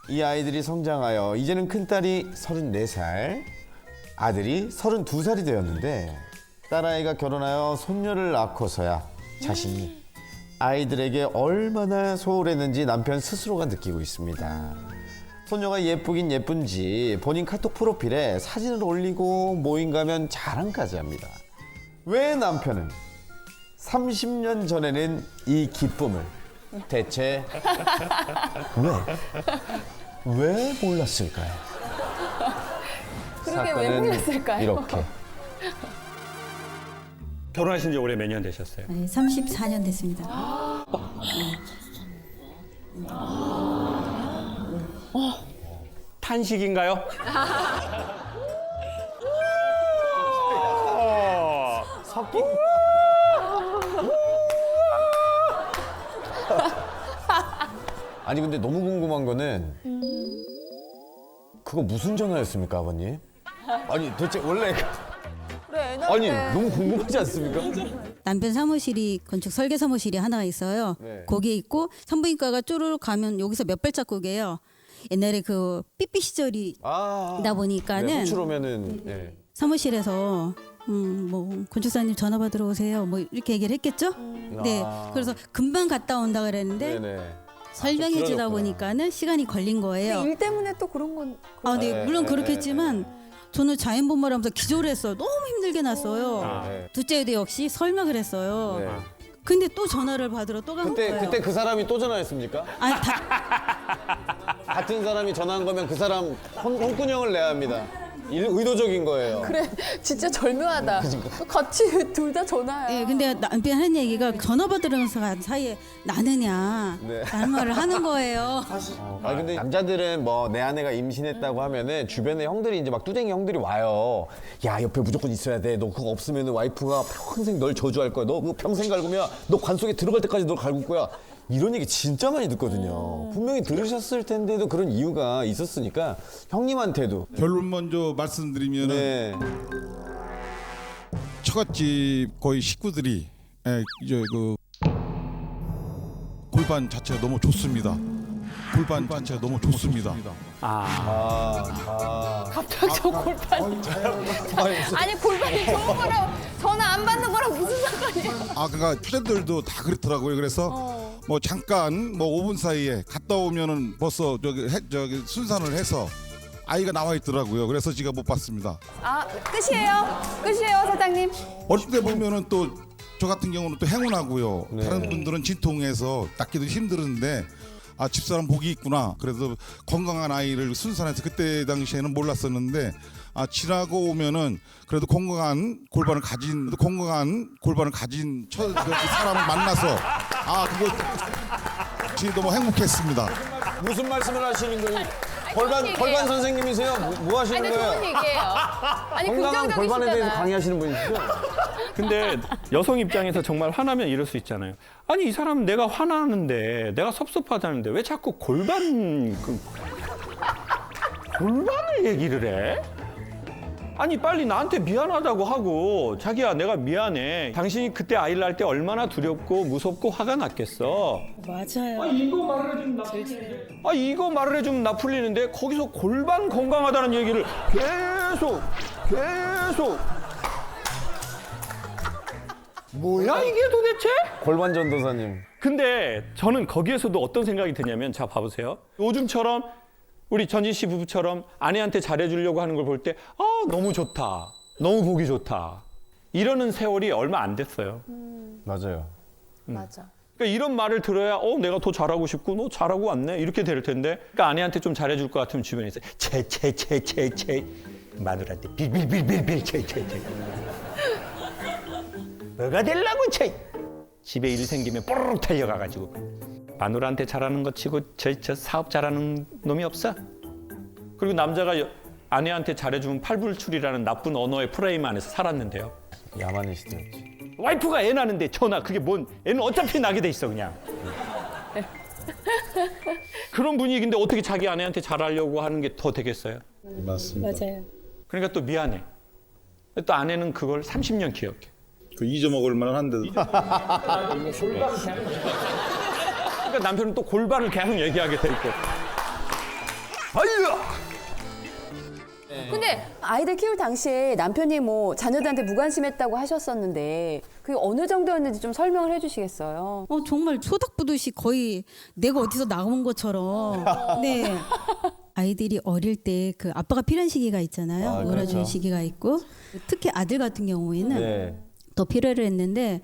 이 아이들이 성장하여 이제는 큰딸이 34살, 아들이 32살이 되었는데 딸아이가 결혼하여 손녀를 낳고서야 자신이 아이들에게 얼마나 소홀했는지 남편 스스로가 느끼고 있습니다. 손녀가 예쁘긴 예쁜지 본인 카톡 프로필에 사진을 올리고 모임 가면 자랑까지 합니다. 왜 남편은 30년 전에는 이 기쁨을 대체 왜 몰랐을까요? 그러게 왜 몰랐을까요? 이렇게. 결혼하신 지 올해 몇 년 되셨어요? 네, 34년 됐습니다. 탄식인가요? 섞인. 아니 근데 너무 궁금한 거는 그거 무슨 전화였습니까, 아버님? 아니 도대체 원래 아니 너무 궁금하지 않습니까? 남편 사무실이 건축 설계 사무실이 하나 있어요. 네. 거기에 있고 산부인과가 쪼르륵 가면 여기서 몇 발자국이에요. 옛날에 그 삐삐 시절이다 보니까는 네, 호출 오면은 네. 사무실에서 뭐 건축사님 전화 받으러 오세요. 뭐 이렇게 얘기를 했겠죠? 네. 그래서 금방 갔다 온다 그랬는데 네네. 설명해 주다 길어졌구나. 보니까는 시간이 걸린 거예요. 일 때문에 또 그런 건. 아, 네. 물론 그렇겠지만 저는 자연분만을 하면서 기절을 했어요. 너무 힘들게 났어요. 네. 둘째도 역시 설명을 했어요. 네. 근데 또 전화를 받으러 또 간 거예요. 그때 그 사람이 또 전화했습니까? 아니, 같은 사람이 전화한 거면 그 사람 홍군형을 내야 합니다. 의도적인 거예요. 그래, 진짜 절묘하다. 같이 둘 다 전화야. 예, 근데 남편이 하는 얘기가 전화 받으면서 사이에 나느냐 네. 라는 말을 하는 거예요. 아 근데 남자들은 뭐 내 아내가 임신했다고 하면은 주변에 형들이 이제 막 뚜댕이 형들이 와요. 야 옆에 무조건 있어야 돼. 너 그거 없으면은 와이프가 평생 널 저주할 거야. 너 그거 평생 갈구면 너 관 속에 들어갈 때까지 널 갈굴 거야. 이런 얘기 진짜 많이 듣거든요. 분명히 들으셨을 텐데도 그런 이유가 있었으니까 형님한테도 결론 먼저 말씀드리면은 네. 처갓집 거의 식구들이 이제 그 골반 자체가 너무 좋습니다. 골반 자체가 너무 좋습니다. 갑자기 저 골반. 아니 골반이 좋은 거랑 전화 안 받는 거랑 무슨 상관이야? 그러니까 초대들도 다 그렇더라고요. 그래서 뭐 잠깐 뭐 5분 사이에 갔다 오면은 벌써 저기 순산을 해서 아이가 나와 있더라고요. 그래서 제가 못 봤습니다. 아 끝이에요? 끝이에요 사장님? 어릴 때 보면은 또 저 같은 경우는 또 행운하고요. 네. 다른 분들은 진통해서 낳기도 힘들었는데 집사람 복이 있구나. 그래서 건강한 아이를 순산해서 그때 당시에는 몰랐었는데 지나고 오면은 그래도 건강한 골반을 가진 사람을 만나서 그거 지금 너무 행복했습니다. 무슨 말씀을 하시는 거예요? 골반 선생님이세요? 뭐 하시는 아니 거예요? 좋은 얘기예요. 아니 건강한 골반에 대해서 긍정적이시잖아. 강의하시는 분이시죠? 근데 여성 입장에서 정말 화나면 이럴 수 있잖아요. 아니 이 사람 내가 화나는데 내가 섭섭하다는데 왜 자꾸 골반을 얘기를 해? 아니 빨리 나한테 미안하다고 하고 자기야 내가 미안해. 당신이 그때 아이를 낳을 때 얼마나 두렵고 무섭고 화가 났겠어. 맞아요. 이거 말을 해주면 나 풀리는데 거기서 골반 건강하다는 얘기를 계속 뭐야 이게 도대체? 골반 전도사님. 근데 저는 거기에서도 어떤 생각이 드냐면 자 봐보세요. 요즘처럼 우리 전진 씨 부부처럼 아내한테 잘해주려고 하는 걸 볼 때 너무 좋다. 너무 보기 좋다. 이러는 세월이 얼마 안 됐어요. 맞아요. 맞아. 그러니까 이런 말을 들어야 내가 더 잘하고 싶고 너 잘하고 왔네 이렇게 될 텐데 그러니까 아내한테 좀 잘해줄 것 같으면 주변에서 채 마누라한테 빌빌빌빌빌 채 뭐가 되려고 채 집에 일 생기면 뽀로록 달려가가지고 마누라한테 잘하는 것 치고 저 사업 잘하는 놈이 없어. 그리고 남자가 아내한테 잘해주면 팔불출이라는 나쁜 언어의 프레임 안에서 살았는데요. 야만의 시대였지. 와이프가 애 낳는데 전화 그게 뭔 애는 어차피 나게 돼 있어 그냥. 그런 분위기인데 어떻게 자기 아내한테 잘하려고 하는 게 더 되겠어요? 맞습니다. 맞아요. 그러니까 또 미안해. 또 아내는 그걸 30년 기억해. 그 잊어먹을 만한 한데도. 그러니까 남편은 또 골반을 계속 얘기하게 돼 있고. 아이야! 근데 아이들 키울 당시에 남편이 뭐 자녀들한테 무관심했다고 하셨었는데 그게 어느 정도였는지 좀 설명을 해주시겠어요? 정말 초닥부듯이 거의 내가 어디서 나온 것처럼. 네. 아이들이 어릴 때 그 아빠가 필요한 시기가 있잖아요. 놀아주는 그렇죠. 시기가 있고 특히 아들 같은 경우에는 네. 더 필요를 했는데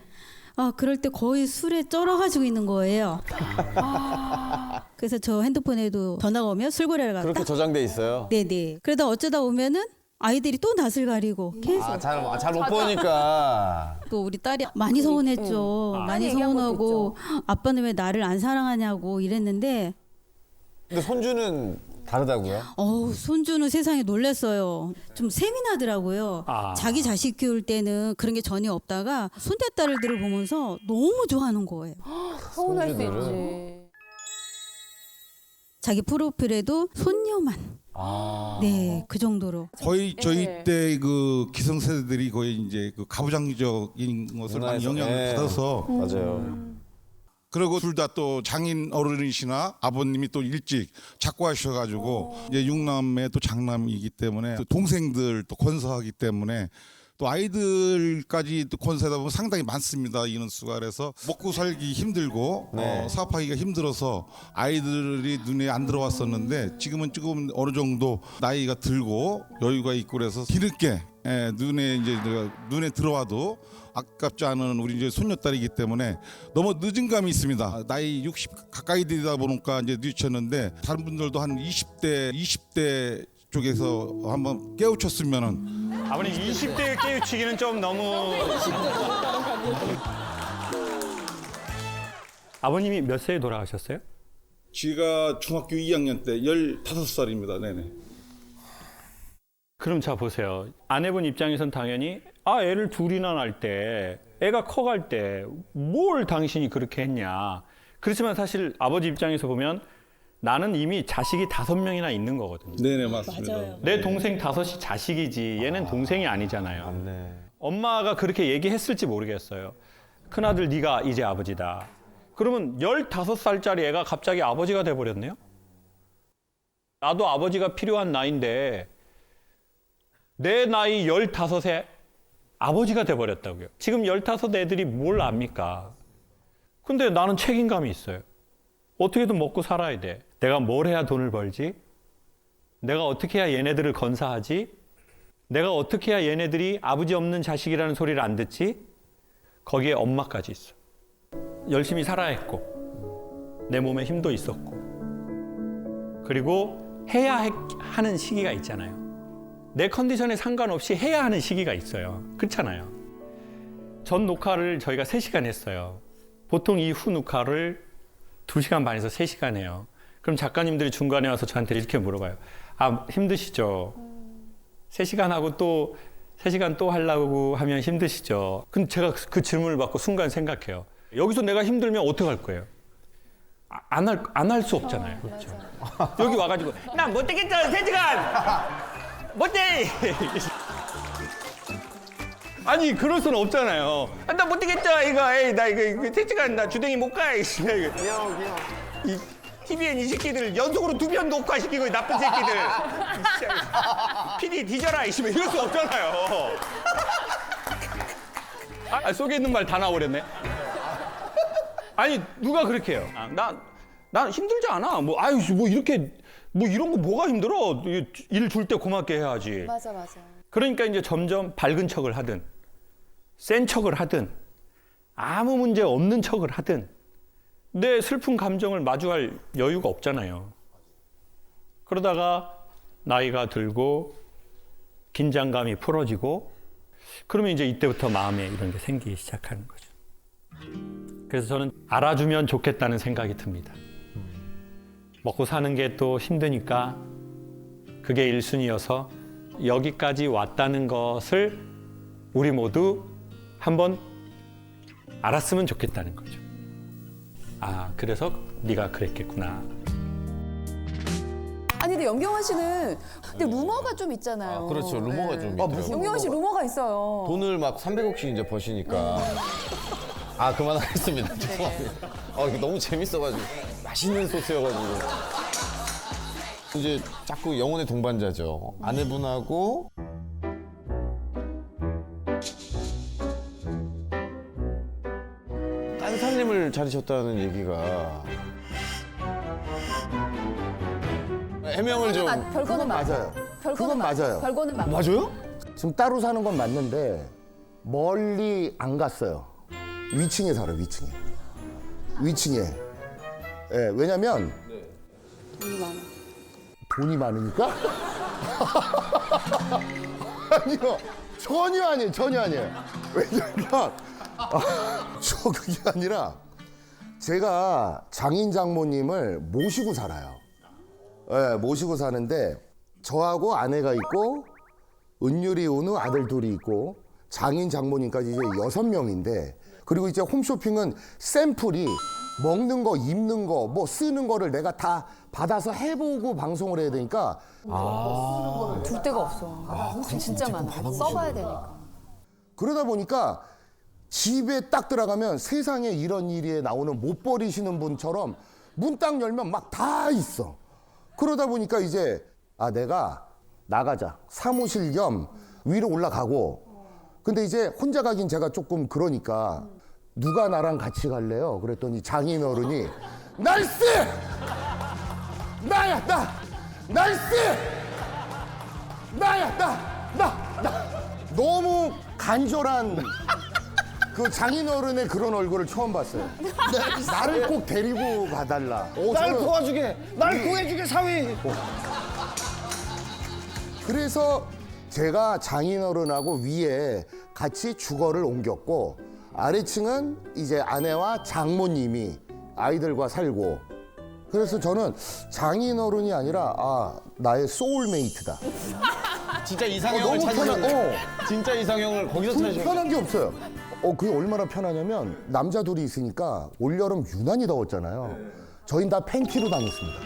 그럴 때 거의 술에 쩔어가지고 있는 거예요. 그래서 저 핸드폰에도 전화가 오면 술고래를 갔다. 그렇게 저장돼 있어요. 네네. 그러다 어쩌다 오면은 아이들이 또 낯을 가리고 계속. 잘 못 보니까. 또 우리 딸이 많이 서운했죠. 많이 서운하고 아빠는 왜 나를 안 사랑하냐고 이랬는데 근데 손주는 다르다고요? 손주는 세상에 놀랐어요. 좀 세민하더라고요. 자기 자식 키울 때는 그런 게 전혀 없다가 손자딸들을 보면서 너무 좋아하는 거예요. 서운할 수 손주들은? 있지. 자기 프로필에도 손녀만. 네, 그 정도로. 거의 저희 때 그 기성세대들이 거의 이제 그 가부장적인 것을 많이 문화에서, 영향을 네. 받아서 맞아요. 그리고 둘 다 또 장인 어른이시나 아버님이 또 일찍 작고하셔가지고 이제 6남매 또 장남이기 때문에 또 동생들 또 건사하기 때문에 또 아이들까지 또 건사하다 보면 상당히 많습니다. 인원수가. 그래서 먹고 살기 힘들고 사업하기가 힘들어서 아이들이 눈에 안 들어왔었는데 지금은 조금 어느 정도 나이가 들고 여유가 있고 그래서 뒤늦게 눈에 들어와도 아깝지 않은 우리 이제 손녀딸이기 때문에 너무 늦은 감이 있습니다. 나이 60 가까이 되다 보니까 이제 늦췄는데 다른 분들도 한 20대 쪽에서 한번 깨우쳤으면은. 아버님 20대 깨우치기는 좀 너무. 아버님이 몇 세에 돌아가셨어요? 제가 중학교 2학년 때 15살입니다. 네네. 그럼 자 보세요. 아내분 입장에선 당연히 애를 둘이나 낳을 때 애가 커갈 때 뭘 당신이 그렇게 했냐. 그렇지만 사실 아버지 입장에서 보면 나는 이미 자식이 5명이나 있는 거거든요. 네네 맞습니다. 맞아요. 내 동생 5이 자식이지 얘는 동생이 아니잖아요. 엄마가 그렇게 얘기했을지 모르겠어요. 큰아들 네가 이제 아버지다. 그러면 15살짜리 애가 갑자기 아버지가 돼버렸네요. 나도 아버지가 필요한 나이인데 내 나이 15에 아버지가 돼버렸다고요. 지금 15 애들이 뭘 압니까? 근데 나는 책임감이 있어요. 어떻게든 먹고 살아야 돼. 내가 뭘 해야 돈을 벌지? 내가 어떻게 해야 얘네들을 건사하지? 내가 어떻게 해야 얘네들이 아버지 없는 자식이라는 소리를 안 듣지? 거기에 엄마까지 있어. 열심히 살아야 했고 내 몸에 힘도 있었고 그리고 해야 하는 시기가 있잖아요. 내 컨디션에 상관없이 해야 하는 시기가 있어요. 그렇잖아요. 전 녹화를 저희가 3시간 했어요. 보통 이 후 녹화를 2시간 반에서 3시간 해요. 그럼 작가님들이 중간에 와서 저한테 이렇게 물어봐요. 힘드시죠? 3시간 하고 또 3시간 또 하려고 하면 힘드시죠? 근데 제가 그 질문을 받고 순간 생각해요. 여기서 내가 힘들면 어떡할 거예요? 안 할 수 없잖아요. 그렇죠. 여기 와가지고 난 못 되겠죠, 3시간! 못돼! 아니 그럴 수는 없잖아요. 나 못 되겠죠 이거. 에이 나 이거 3시간 나 주댕이 못 가. 이 TVN 이 새끼들 연속으로 2편 녹화시키고 나쁜 새끼들. PD 뒤져라 이러면 이럴 수 없잖아요. 속에 있는 말 다 나와버렸네. 아니 누가 그렇게 해요? 난 힘들지 않아. 뭐 이렇게 뭐 이런 거 뭐가 힘들어? 일 줄 때 고맙게 해야지. 맞아. 그러니까 이제 점점 밝은 척을 하든 센 척을 하든 아무 문제 없는 척을 하든 내 슬픈 감정을 마주할 여유가 없잖아요. 그러다가 나이가 들고 긴장감이 풀어지고 그러면 이제 이때부터 마음에 이런 게 생기기 시작하는 거죠. 그래서 저는 알아주면 좋겠다는 생각이 듭니다. 먹고 사는 게 또 힘드니까 그게 1순위여서 여기까지 왔다는 것을 우리 모두 한번 알았으면 좋겠다는 거죠. 그래서 네가 그랬겠구나. 아니 근데 연경환 씨는 근데 루머가 좀 있잖아요. 그렇죠. 루머가 좀 있더라고요. 연경환 씨 루머가 있어요. 돈을 막 300억씩 이제 버시니까. 그만하겠습니다. 죄송합니다. 이게 너무 재밌어가지고. 맛있는 소스여가지고. 이제 자꾸 영혼의 동반자죠. 아내분하고 딴 살림을 차리셨다는 얘기가 해명을 좀. 별거는 맞아요. 별거는 맞아요. 별거는 맞아요? 지금 따로 사는 건 맞는데 멀리 안 갔어요. 위층에 살아요. 위층에. 예, 왜냐면 돈이 많아. 돈이 많으니까? 아니요. 전혀 아니에요. 왜냐면 그게 아니라 제가 장인 장모님을 모시고 살아요. 예, 모시고 사는데 저하고 아내가 있고 은율이 오는 아들 둘이 있고 장인 장모님까지 이제 6명인데 그리고 이제 홈쇼핑은 샘플이 먹는 거, 입는 거, 뭐 쓰는 거를 내가 다 받아서 해보고 방송을 해야 되니까 둘 데가 없어. 진짜 많아. 써봐야 되니까. 그러다 보니까 집에 딱 들어가면 세상에 이런 일에 나오는 못 버리시는 분처럼 문 딱 열면 막 다 있어. 그러다 보니까 이제 내가 나가자. 사무실 겸 위로 올라가고. 근데 이제 혼자 가긴 제가 조금 그러니까 누가 나랑 같이 갈래요? 그랬더니 장인 어른이 나이스! 나야 나! 나이스! 나야 나! 너무 간절한 그 장인어른의 그런 얼굴을 처음 봤어요. 나를 꼭 데리고 가달라. 날 도와주게, 날 구해주게 사위. 그래서 제가 장인어른하고 위에 같이 주거를 옮겼고 아래층은 이제 아내와 장모님이 아이들과 살고 그래서 저는 장인어른이 아니라 나의 소울메이트다. 진짜 이상형을 너무 찾으셨네. 진짜 이상형을 거기서 찾으셨네. 편한 게 없어요. 그게 얼마나 편하냐면 남자 둘이 있으니까 올여름 유난히 더웠잖아요. 저희는 다 팬티로 다녔습니다.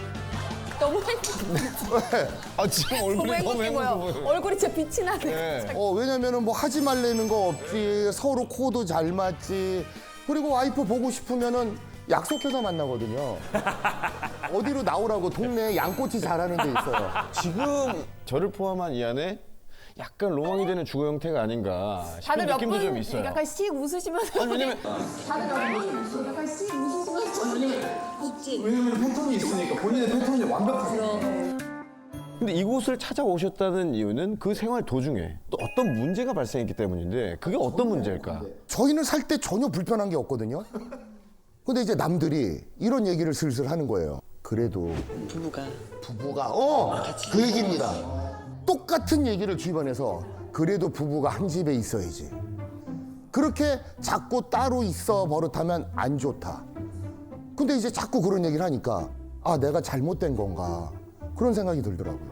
너무 행복해. 지금 너무 얼굴이 너무 행복해 보여. 행복해 보여. 얼굴이 진짜 빛이 나네. 왜냐면은 뭐 하지 말라는 거 없지. 서로 코도 잘 맞지. 그리고 와이프 보고 싶으면은 약속해서 만나거든요. 어디로 나오라고 동네에 양꼬치 잘하는 데 있어요. 지금 저를 포함한 이 안에 약간 로망이 되는 주거 형태가 아닌가 싶은 느낌도 좀 있어요. 약간 씩 웃으시면서. 아니, 왜냐면 약간 씩 웃으시면서. 왜냐면 패턴이 있으니까 본인의 패턴이 완벽하죠. 근데 이곳을 찾아오셨다는 이유는 그 생활 도중에 또 어떤 문제가 발생했기 때문인데 그게 어떤 문제일까? 저희는 살 때 전혀 불편한 게 없거든요. 근데 이제 남들이 이런 얘기를 슬슬 하는 거예요. 그래도 부부가 그 얘기입니다. 똑같은 얘기를 주변에서 그래도 부부가 한 집에 있어야지. 그렇게 자꾸 따로 있어 버릇하면 안 좋다. 근데 이제 자꾸 그런 얘기를 하니까 내가 잘못된 건가 그런 생각이 들더라고요.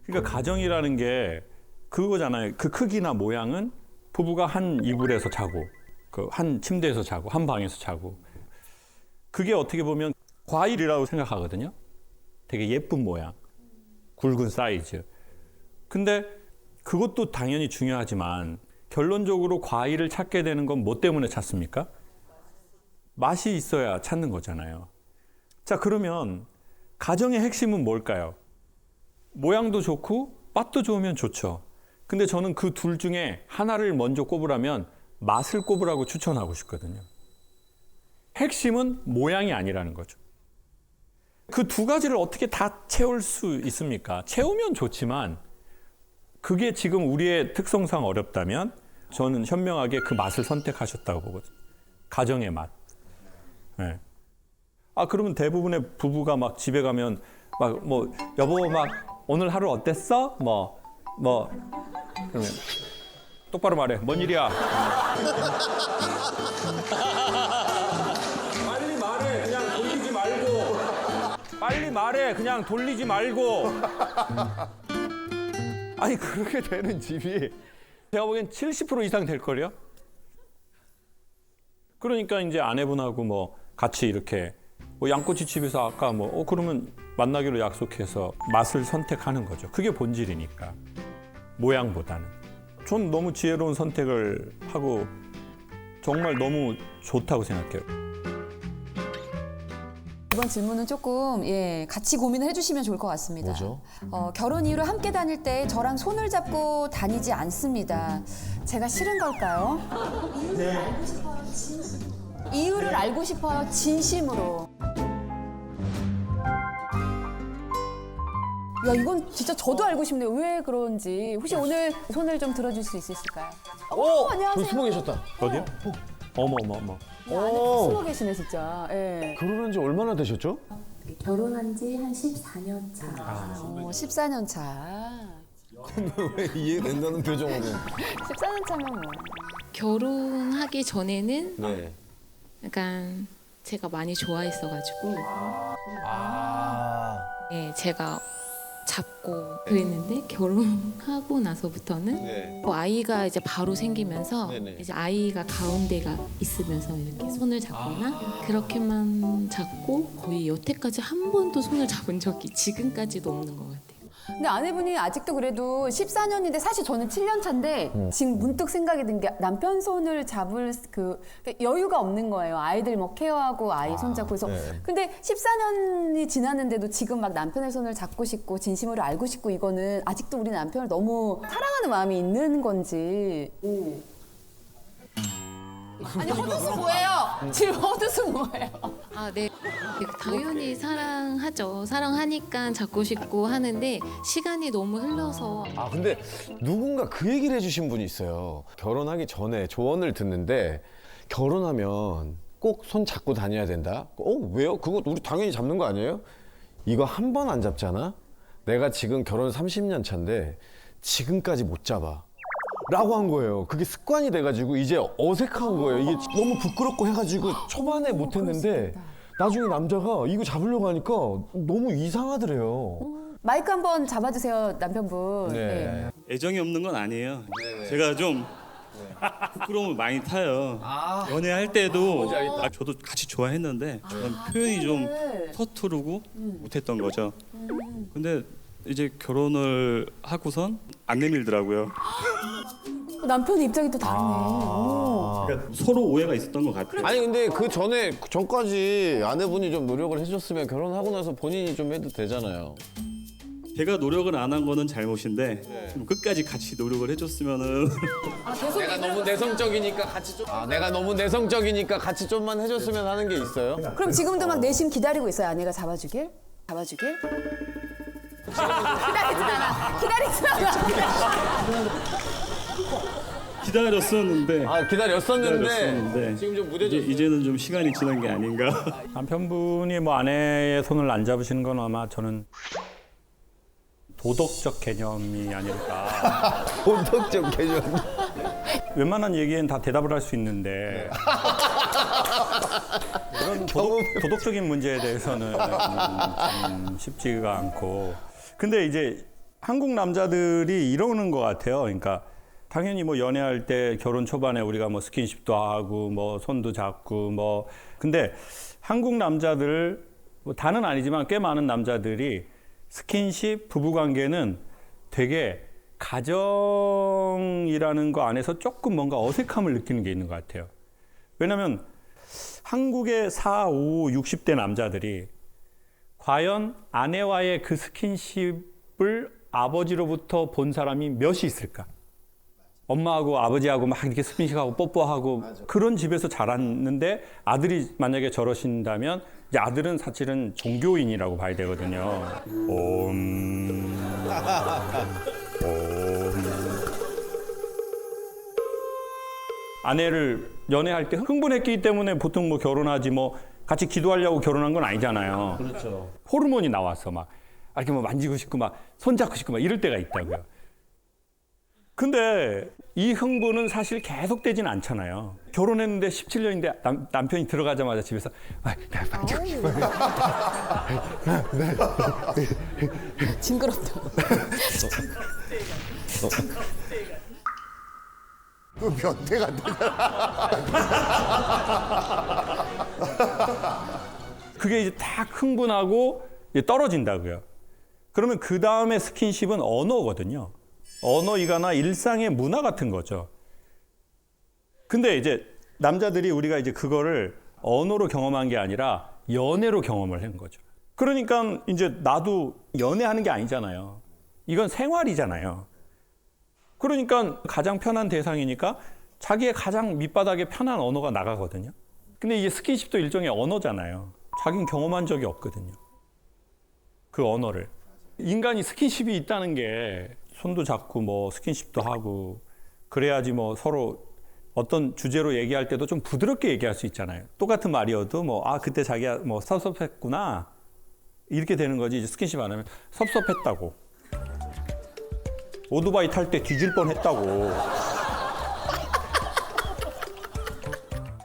그러니까 가정이라는 게 그거잖아요. 그 크기나 모양은 부부가 한 이불에서 자고 그 한 침대에서 자고 한 방에서 자고 그게 어떻게 보면 과일이라고 생각하거든요. 되게 예쁜 모양, 굵은 사이즈. 근데 그것도 당연히 중요하지만 결론적으로 과일을 찾게 되는 건 뭐 때문에 찾습니까? 맛이 있어야 찾는 거잖아요. 자, 그러면 가정의 핵심은 뭘까요? 모양도 좋고 맛도 좋으면 좋죠. 근데 저는 그 둘 중에 하나를 먼저 꼽으라면 맛을 꼽으라고 추천하고 싶거든요. 핵심은 모양이 아니라는 거죠. 그 두 가지를 어떻게 다 채울 수 있습니까? 채우면 좋지만 그게 지금 우리의 특성상 어렵다면 저는 현명하게 그 맛을 선택하셨다고 보거든요. 가정의 맛. 네. 그러면 대부분의 부부가 막 집에 가면 막 뭐 여보 막 오늘 하루 어땠어? 뭐 그러면 똑바로 말해. 뭔 일이야? 빨리 말해. 그냥 돌리지 말고. 빨리 말해. 그냥 돌리지 말고. 아니 그렇게 되는 집이 제가 보기엔 70% 이상 될 거요. 그러니까 이제 아내분하고 뭐 같이 이렇게 뭐 양꼬치 집에서 아까 그러면 만나기로 약속해서 맛을 선택하는 거죠. 그게 본질이니까. 모양보다는. 전 너무 지혜로운 선택을 하고 정말 너무 좋다고 생각해요. 이번 질문은 조금 같이 고민을 해주시면 좋을 것 같습니다. 뭐죠? 결혼 이후로 함께 다닐 때 저랑 손을 잡고 다니지 않습니다. 제가 싫은 걸까요? 네. 이유를 알고 싶어요. 진심으로. 야, 이건 진짜 저도 알고 싶네요. 왜 그런지. 혹시 오늘 손을 좀 들어줄 수 있으실까요? 안녕하세요. 저기 숨어 계셨다. 어디요? 어머. 안에 숨어 계시네, 진짜. 예. 결혼한 지 얼마나 되셨죠? 결혼한 지 한 14년 차. 14년 차. 왜 이해된다는 표정으로. 14년 차면 뭐. 결혼하기 전에는 네. 약간 제가 많이 좋아했어가지고 제가 잡고 그랬는데 결혼하고 나서부터는 네. 아이가 이제 바로 생기면서 네네. 이제 아이가 가운데가 있으면서 이렇게 손을 잡거나 그렇게만 잡고 거의 여태까지 한 번도 손을 잡은 적이 지금까지도 없는 것 같아요. 근데 아내분이 아직도 그래도 14년인데 사실 저는 7년 차인데 지금 문득 생각이 든 게 남편 손을 잡을 그 여유가 없는 거예요. 아이들 뭐 케어하고 아이 손잡고 그래서 근데 14년이 지났는데도 지금 막 남편의 손을 잡고 싶고 진심으로 알고 싶고 이거는 아직도 우리 남편을 너무 사랑하는 마음이 있는 건지. 아니 헛웃음 뭐예요? 지금 헛웃음 뭐예요? 아, 네. 당연히 사랑하죠. 사랑하니까 잡고 싶고 하는데 시간이 너무 흘러서. 아 근데 누군가 그 얘기를 해주신 분이 있어요. 결혼하기 전에 조언을 듣는데 결혼하면 꼭 손 잡고 다녀야 된다. 왜요? 그거 우리 당연히 잡는 거 아니에요? 이거 한 번 안 잡잖아? 내가 지금 결혼 30년 차인데 지금까지 못 잡아. 라고 한 거예요. 그게 습관이 돼가지고 이제 어색한 거예요. 이게 너무 부끄럽고 해가지고 초반에 못했는데 나중에 남자가 이거 잡으려고 하니까 너무 이상하더래요. 마이크 한번 잡아주세요, 남편분. 네. 애정이 없는 건 아니에요. 제가 좀 부끄러움을 많이 타요. 연애할 때도 저도 같이 좋아했는데 저는 표현이 좀 서투르고 못했던 거죠. 근데 이제 결혼을 하고선 안 내밀더라고요. 남편 입장이 또 다르네. 그러니까 서로 오해가 있었던 것 같아요. 아니 근데 그 전까지 아내분이 좀 노력을 해줬으면 결혼하고 나서 본인이 좀 해도 되잖아요. 제가 노력을 안 한 거는 잘못인데 좀 끝까지 같이 노력을 해줬으면은. 내가 너무 내성적이니까 같이 좀. 내가 너무 내성적이니까 같이 좀만 해줬으면 하는 게 있어요. 그럼 지금도 막 내심 기다리고 있어요, 아내가 잡아주길? 잡아주길? 기다리진 않아. 기다렸었는데. 기다렸었는데 지금 좀 무뎌졌어요. 이제는 좀 시간이 지난 게 아닌가. 남편분이 뭐 아내의 손을 안 잡으시는 건 아마 저는 도덕적 개념이 아닐까. 도덕적 개념. 웬만한 얘기엔 다 대답을 할 수 있는데 그런 도덕적인 문제에 대해서는 쉽지가 않고. 근데 이제 한국 남자들이 이러는 것 같아요. 그러니까 당연히 뭐 연애할 때 결혼 초반에 우리가 뭐 스킨십도 하고 뭐 손도 잡고 뭐 근데 한국 남자들 뭐 다는 아니지만 꽤 많은 남자들이 스킨십 부부관계는 되게 가정이라는 거 안에서 조금 뭔가 어색함을 느끼는 게 있는 것 같아요. 왜냐하면 한국의 4, 5, 60대 남자들이 과연 아내와의 그 스킨십을 아버지로부터 본 사람이 몇이 있을까? 엄마하고 아버지하고 막 이렇게 스킨십하고 뽀뽀하고 그런 집에서 자랐는데 아들이 만약에 저러신다면 이제 아들은 사실은 종교인이라고 봐야 되거든요. 아내를 연애할 때 흥분했기 때문에 보통 뭐 결혼하지 뭐 같이 기도하려고 결혼한 건 아니잖아요. 그렇죠. 호르몬이 나와서 막 이렇게 뭐 만지고 싶고 막 손잡고 싶고 막 이럴 때가 있다고요. 근데 이 흥분은 사실 계속되진 않잖아요. 결혼했는데 17년인데 남편이 들어가자마자 집에서 만지고 싶어요. 징그럽다. 그 변태가 그게 이제 딱 흥분하고 이제 떨어진다고요. 그러면 그 다음에 스킨십은 언어거든요. 언어이거나 일상의 문화 같은 거죠. 근데 이제 남자들이 우리가 이제 그거를 언어로 경험한 게 아니라 연애로 경험을 한 거죠. 그러니까 이제 나도 연애하는 게 아니잖아요. 이건 생활이잖아요. 그러니까 가장 편한 대상이니까 자기의 가장 밑바닥에 편한 언어가 나가거든요. 근데 이게 스킨십도 일종의 언어잖아요. 자기는 경험한 적이 없거든요. 그 언어를. 인간이 스킨십이 있다는 게 손도 잡고 뭐 스킨십도 하고 그래야지 뭐 서로 어떤 주제로 얘기할 때도 좀 부드럽게 얘기할 수 있잖아요. 똑같은 말이어도 뭐 그때 자기가 뭐 섭섭했구나 이렇게 되는 거지. 이제 스킨십 안 하면 섭섭했다고. 오토바이 탈 때 뒤질 뻔했다고.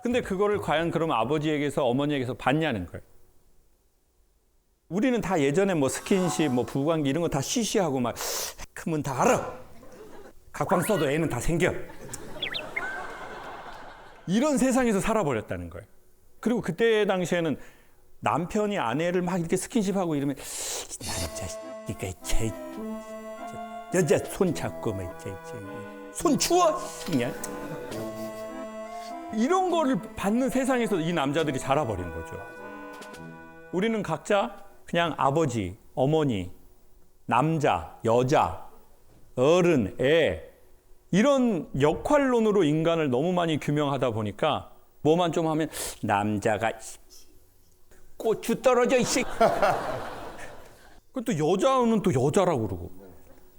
근데 그거를 과연 그러면 아버지에게서 어머니에게서 받냐는 거예요. 우리는 다 예전에 뭐 스킨십, 뭐 부부관계 이런 거 다 시시하고 막 크면 다 알아. 각방 써도 애는 다 생겨. 이런 세상에서 살아버렸다는 거예요. 그리고 그때 당시에는 남편이 아내를 막 이렇게 스킨십하고 이러면 남자 제 여자 손 잡고 손 추워 그냥 이런 거를 받는 세상에서 이 남자들이 자라버린 거죠. 우리는 각자 그냥 아버지, 어머니, 남자, 여자, 어른, 애 이런 역할론으로 인간을 너무 많이 규명하다 보니까 뭐만 좀 하면 남자가 고추 떨어져 있어. 또 여자는 또 여자라고 그러고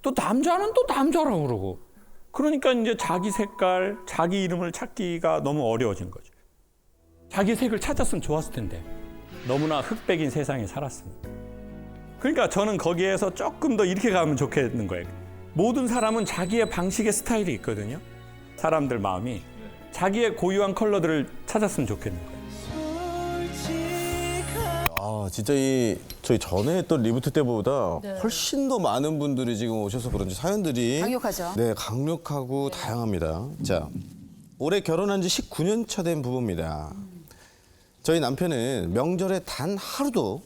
또 남자는 또 남자라고 그러고 그러니까 이제 자기 색깔, 자기 이름을 찾기가 너무 어려워진 거죠. 자기 색을 찾았으면 좋았을 텐데 너무나 흑백인 세상에 살았습니다. 그러니까 저는 거기에서 조금 더 이렇게 가면 좋겠는 거예요. 모든 사람은 자기의 방식의 스타일이 있거든요. 사람들 마음이 자기의 고유한 컬러들을 찾았으면 좋겠는 거예요. 아 진짜 저희 전에 했던 리부트 때보다 훨씬 더 많은 분들이 지금 오셔서 그런지 사연들이 강력하죠. 네, 강력하고 다양합니다. 자, 올해 결혼한 지 19년 차 된 부부입니다. 저희 남편은 명절에 단 하루도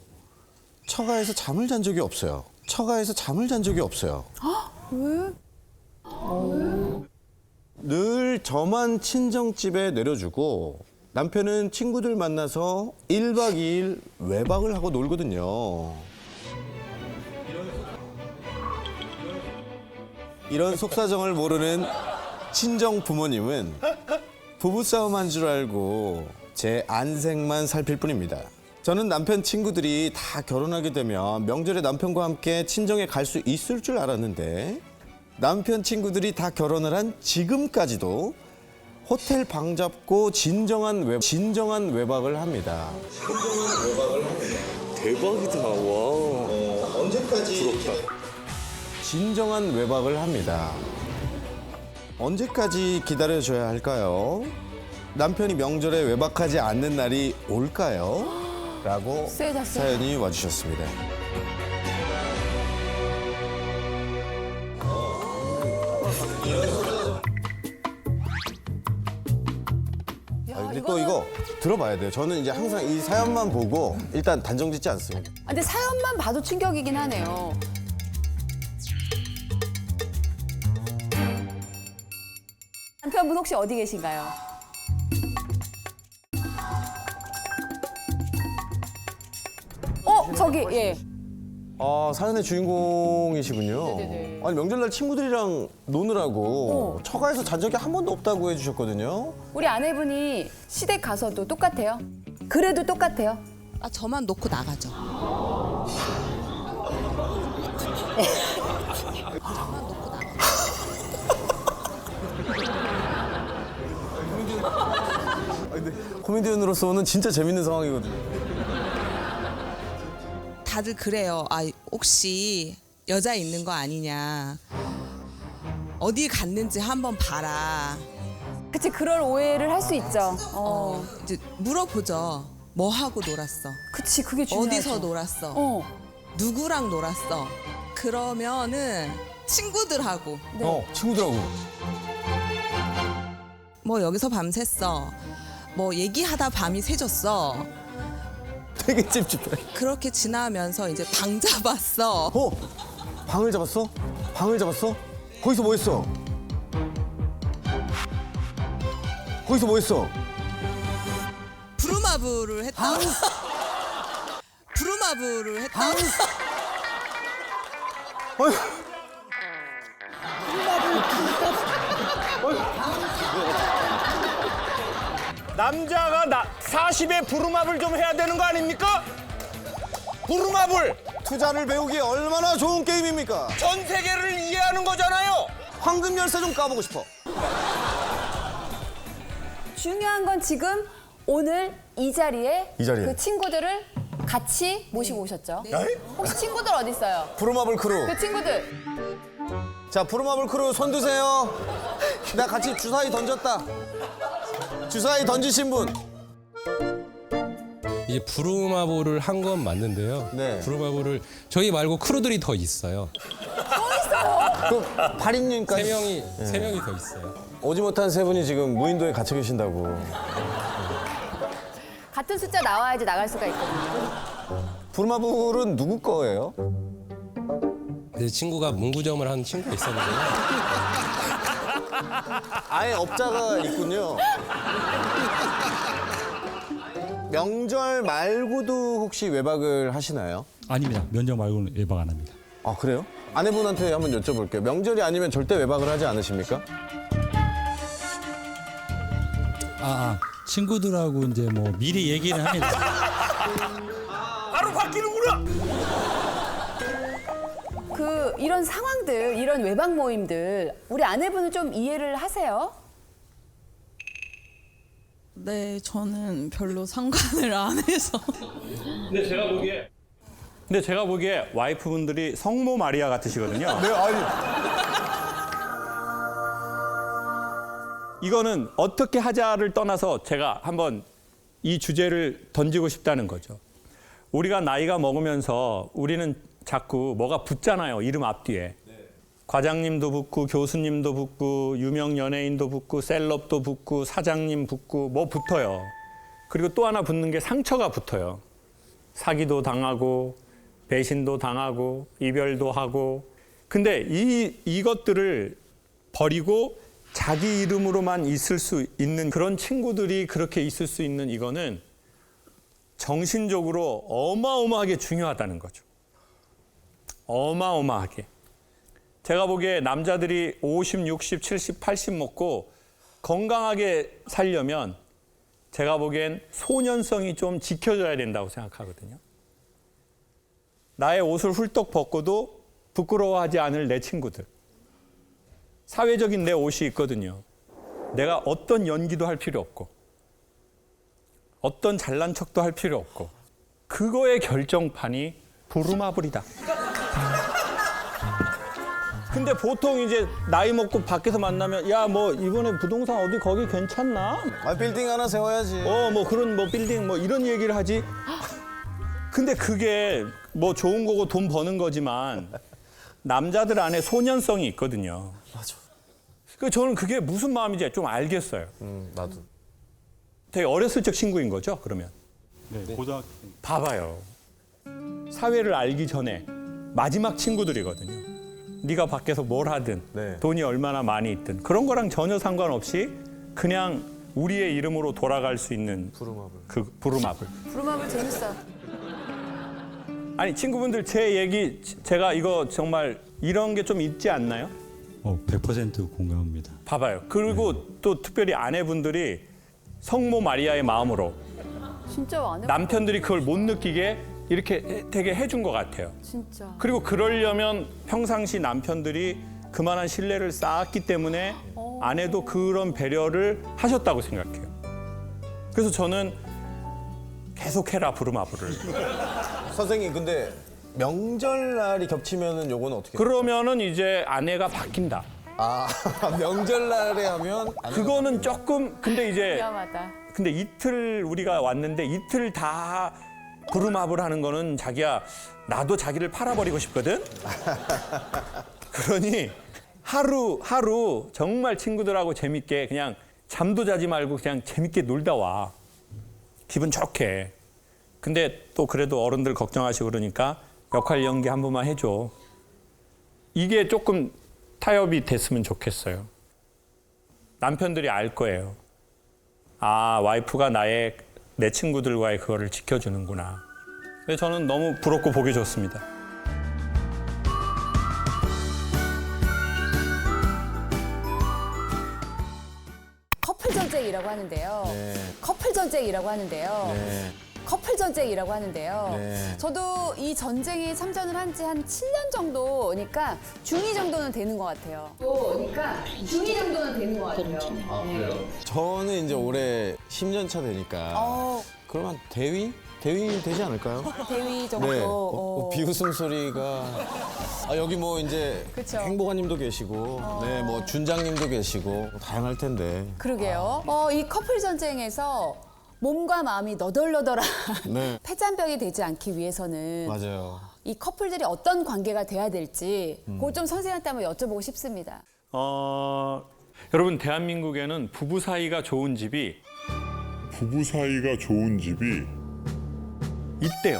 처가에서 잠을 잔 적이 없어요. 처가에서 잠을 잔 적이 없어요. 왜? 늘 저만 친정집에 내려주고 남편은 친구들 만나서 1박 2일 외박을 하고 놀거든요. 이런 속사정을 모르는 친정 부모님은 부부싸움 한 줄 알고 제 안색만 살필 뿐입니다. 저는 남편 친구들이 다 결혼하게 되면 명절에 남편과 함께 친정에 갈 수 있을 줄 알았는데 남편 친구들이 다 결혼을 한 지금까지도 호텔 방 잡고 진정한 외박을 합니다. 대박이다. 와. 언제까지 부럽다. 진정한 외박을 합니다. 언제까지 기다려줘야 할까요? 남편이 명절에 외박하지 않는 날이 올까요? 라고 세다. 사연이 와주셨습니다. 근데 또 이거 들어봐야 돼요. 저는 이제 항상 이 사연만 보고 일단 단정 짓지 않습니다. 근데 사연만 봐도 충격이긴 하네요. 남편분 혹시 어디 계신가요? 저기 예. 아, 사연의 주인공이시군요. 네네네. 아니 명절날 친구들이랑 노느라고 처가에서 잔 적이 한 번도 없다고 해주셨거든요. 우리 아내분이 시댁 가서도 똑같아요? 그래도 똑같아요? 아 저만 놓고 나가죠. 코미디언으로서는 진짜 재밌는 상황이거든요. 다들 그래요. 아 혹시 여자 있는 거 아니냐. 어디 갔는지 한번 봐라. 그치, 그럴 오해를 할 수 있죠. 이제 물어보죠. 뭐 하고 놀았어? 그치, 그게 중요하죠. 어디서 놀았어? 누구랑 놀았어? 그러면은 친구들하고. 친구들하고. 뭐 여기서 밤샜어. 뭐 얘기하다 밤이 새졌어. 되게 찝찝해. 그렇게 지나면서 이제 방 잡았어. 방을 잡았어? 방을 잡았어? 거기서 뭐 했어? 거기서 뭐 했어? 부루마블을 했다. 부루마블을 했다. 남자가 40에 부루마블 좀 해야 되는 거 아닙니까? 부루마블! 투자를 배우기 얼마나 좋은 게임입니까? 전 세계를 이해하는 거잖아요. 황금 열쇠 좀 까보고 싶어. 중요한 건 지금 오늘 이 자리에 이 자리에. 그 친구들을 같이 모시고 오셨죠? 혹시 친구들 어디 있어요? 부루마블 크루. 그 친구들. 자, 부루마블 크루 손 드세요. 나 같이 주사위 던졌다. 주사위 던지신 분. 이제 부루마블을 한 건 맞는데요. 네. 부루마블을 저희 말고 크루들이 더 있어요. 또 발인님까지. 세 명이 더 있어요. 오지 못한 세 분이 지금 무인도에 갇혀 계신다고. 같은 숫자 나와야지 나갈 수가 있거든요. 부루마블은 누구 거예요? 내 친구가 문구점을 하는 친구가 있었는데요. 아예 업자가 있군요. 명절 말고도 혹시 외박을 하시나요? 아닙니다. 면접 말고는 외박 안 합니다. 아 그래요? 아내분한테 한번 여쭤볼게요. 명절이 아니면 절대 외박을 하지 않으십니까? 친구들하고 이제 뭐 미리 얘기를 합니다. 바로 바뀌는구나. 이런 상황들, 이런 외박 모임들 우리 아내분은 좀 이해를 하세요? 네, 저는 별로 상관을 안 해서. 근데 제가 보기에 와이프분들이 성모 마리아 같으시거든요. 네, 아니. 이거는 어떻게 하자를 떠나서 제가 한번 이 주제를 던지고 싶다는 거죠. 우리가 나이가 먹으면서 우리는 자꾸 뭐가 붙잖아요. 이름 앞뒤에. 과장님도 붙고 교수님도 붙고 유명 연예인도 붙고 셀럽도 붙고 사장님 붙고 뭐 붙어요. 그리고 또 하나 붙는 게 상처가 붙어요. 사기도 당하고 배신도 당하고 이별도 하고. 근데 이것들을 버리고 자기 이름으로만 있을 수 있는 그런 친구들이 그렇게 있을 수 있는 이거는 정신적으로 어마어마하게 중요하다는 거죠. 어마어마하게. 제가 보기에 남자들이 50, 60, 70, 80 먹고 건강하게 살려면 제가 보기엔 소년성이 좀 지켜져야 된다고 생각하거든요. 나의 옷을 훌떡 벗고도 부끄러워하지 않을 내 친구들. 사회적인 내 옷이 있거든요. 내가 어떤 연기도 할 필요 없고 어떤 잘난 척도 할 필요 없고 그거의 결정판이 부루마블이다. 근데 보통 이제 나이 먹고 밖에서 만나면 야 뭐 이번에 부동산 어디 거기 괜찮나? 빌딩 하나 세워야지. 뭐 그런 뭐 빌딩 뭐 이런 얘기를 하지. 근데 그게 뭐 좋은 거고 돈 버는 거지만 남자들 안에 소년성이 있거든요. 맞아. 그 저는 그게 무슨 마음인지 좀 알겠어요. 나도. 되게 어렸을 적 친구인 거죠, 그러면? 네, 고등학교. 봐봐요. 사회를 알기 전에 마지막 친구들이거든요. 네가 밖에서 뭘 하든 돈이 얼마나 많이 있든 그런 거랑 전혀 상관없이 그냥 우리의 이름으로 돌아갈 수 있는 그 부루마블. 부루마블 재밌어. 아니 친구분들 제 얘기 제가 이거 정말 이런 게 좀 있지 않나요? 100% 공감합니다. 봐봐요. 그리고 또 특별히 아내분들이 성모 마리아의 마음으로 진짜 안 해. 남편들이 그걸 못 느끼게 이렇게 되게 해준 것 같아요. 진짜. 그리고 그러려면 평상시 남편들이 그만한 신뢰를 쌓았기 때문에 아내도 그런 배려를 하셨다고 생각해요. 그래서 저는 계속해라 부루마블을. 선생님 근데 명절날이 겹치면은 요거는 어떻게? 그러면은 이제 아내가 바뀐다. 명절날에 하면 그거는 조금 근데 이제 위험하다. 근데 이틀 우리가 왔는데 이틀 다 부루마블 하는 거는 자기야 나도 자기를 팔아버리고 싶거든. 그러니 하루 정말 친구들하고 재밌게 그냥 잠도 자지 말고 그냥 재밌게 놀다 와. 기분 좋게. 근데 또 그래도 어른들 걱정하시고 그러니까 역할 연기 한 번만 해줘. 이게 조금 타협이 됐으면 좋겠어요. 남편들이 알 거예요. 아, 와이프가 내 친구들과의 그거를 지켜주는구나. 그래서 저는 너무 부럽고 보기 좋습니다. 커플 전쟁이라고 하는데요. 커플 전쟁이라고 하는데요. 커플 전쟁이라고 하는데요. 저도 이 전쟁에 참전을 한 지 한 7년 정도니까 중2 정도는 되는 것 같아요. 그러니까 중2 정도는 되는 것 같아요. 그래요? 저는 이제 올해 10년 차 되니까 그러면 대위 되지 않을까요? 대위 정도. 비웃음 소리가 여기 뭐 이제 그쵸. 행복아님도 계시고 뭐 준장님도 계시고 다양할 텐데. 그러게요. 이 커플 전쟁에서 몸과 마음이 너덜너덜한 패잔병이 되지 않기 위해서는 맞아요. 이 커플들이 어떤 관계가 돼야 될지 그거 좀 선생님한테 한번 여쭤보고 싶습니다. 여러분 대한민국에는 부부 사이가 좋은 집이 부부 사이가 좋은 집이 있대요.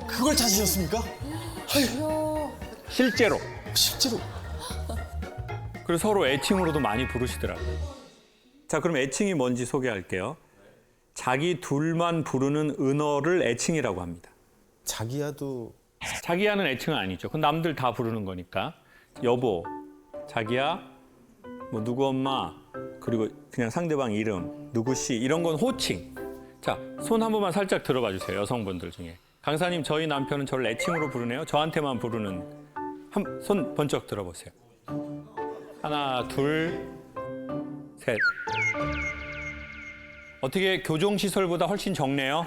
그걸 찾으셨습니까? 실제로. 실제로. 그리고 서로 애칭으로도 많이 부르시더라고요. 자, 그럼 애칭이 뭔지 소개할게요. 자기 둘만 부르는 은어를 애칭이라고 합니다. 자기야도. 자기야는 애칭은 아니죠. 그건 남들 다 부르는 거니까. 여보, 자기야, 뭐 누구 엄마, 그리고 그냥 상대방 이름, 누구씨 이런 건 호칭. 자, 손 한 번만 살짝 들어봐 주세요. 여성분들 중에. 강사님, 저희 남편은 저를 애칭으로 부르네요. 저한테만 부르는. 손 번쩍 들어보세요. 하나, 둘, 셋. 어떻게 교정시설보다 훨씬 적네요?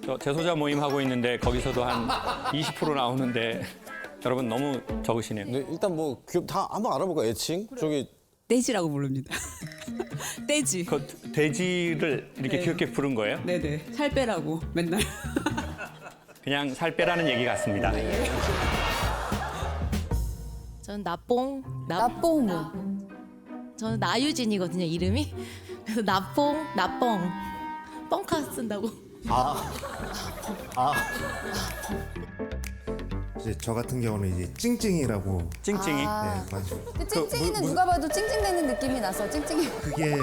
저 재소자 모임 하고 있는데 거기서도 한 20% 나오는데 여러분 너무 적으시네요. 네, 일단 뭐 다 한번 알아볼까요? 애칭? 저기 떼지라고 부릅니다. 떼지. 그 돼지를 이렇게 네. 귀엽게 부른 거예요? 네네. 살 빼라고 맨날. 그냥 살 빼라는 얘기 같습니다. 저는 나뽕. 나뽕은? 저는 나유진이거든요, 이름이. 그래서 나뽕, 나뻥. 뻥카 쓴다고. 이제 저 같은 경우는 이제 찡찡이라고. 찡찡이? 네, 맞아요. 그 찡찡이는 누가 봐도 찡찡대는 느낌이 나서 찡찡이. 그게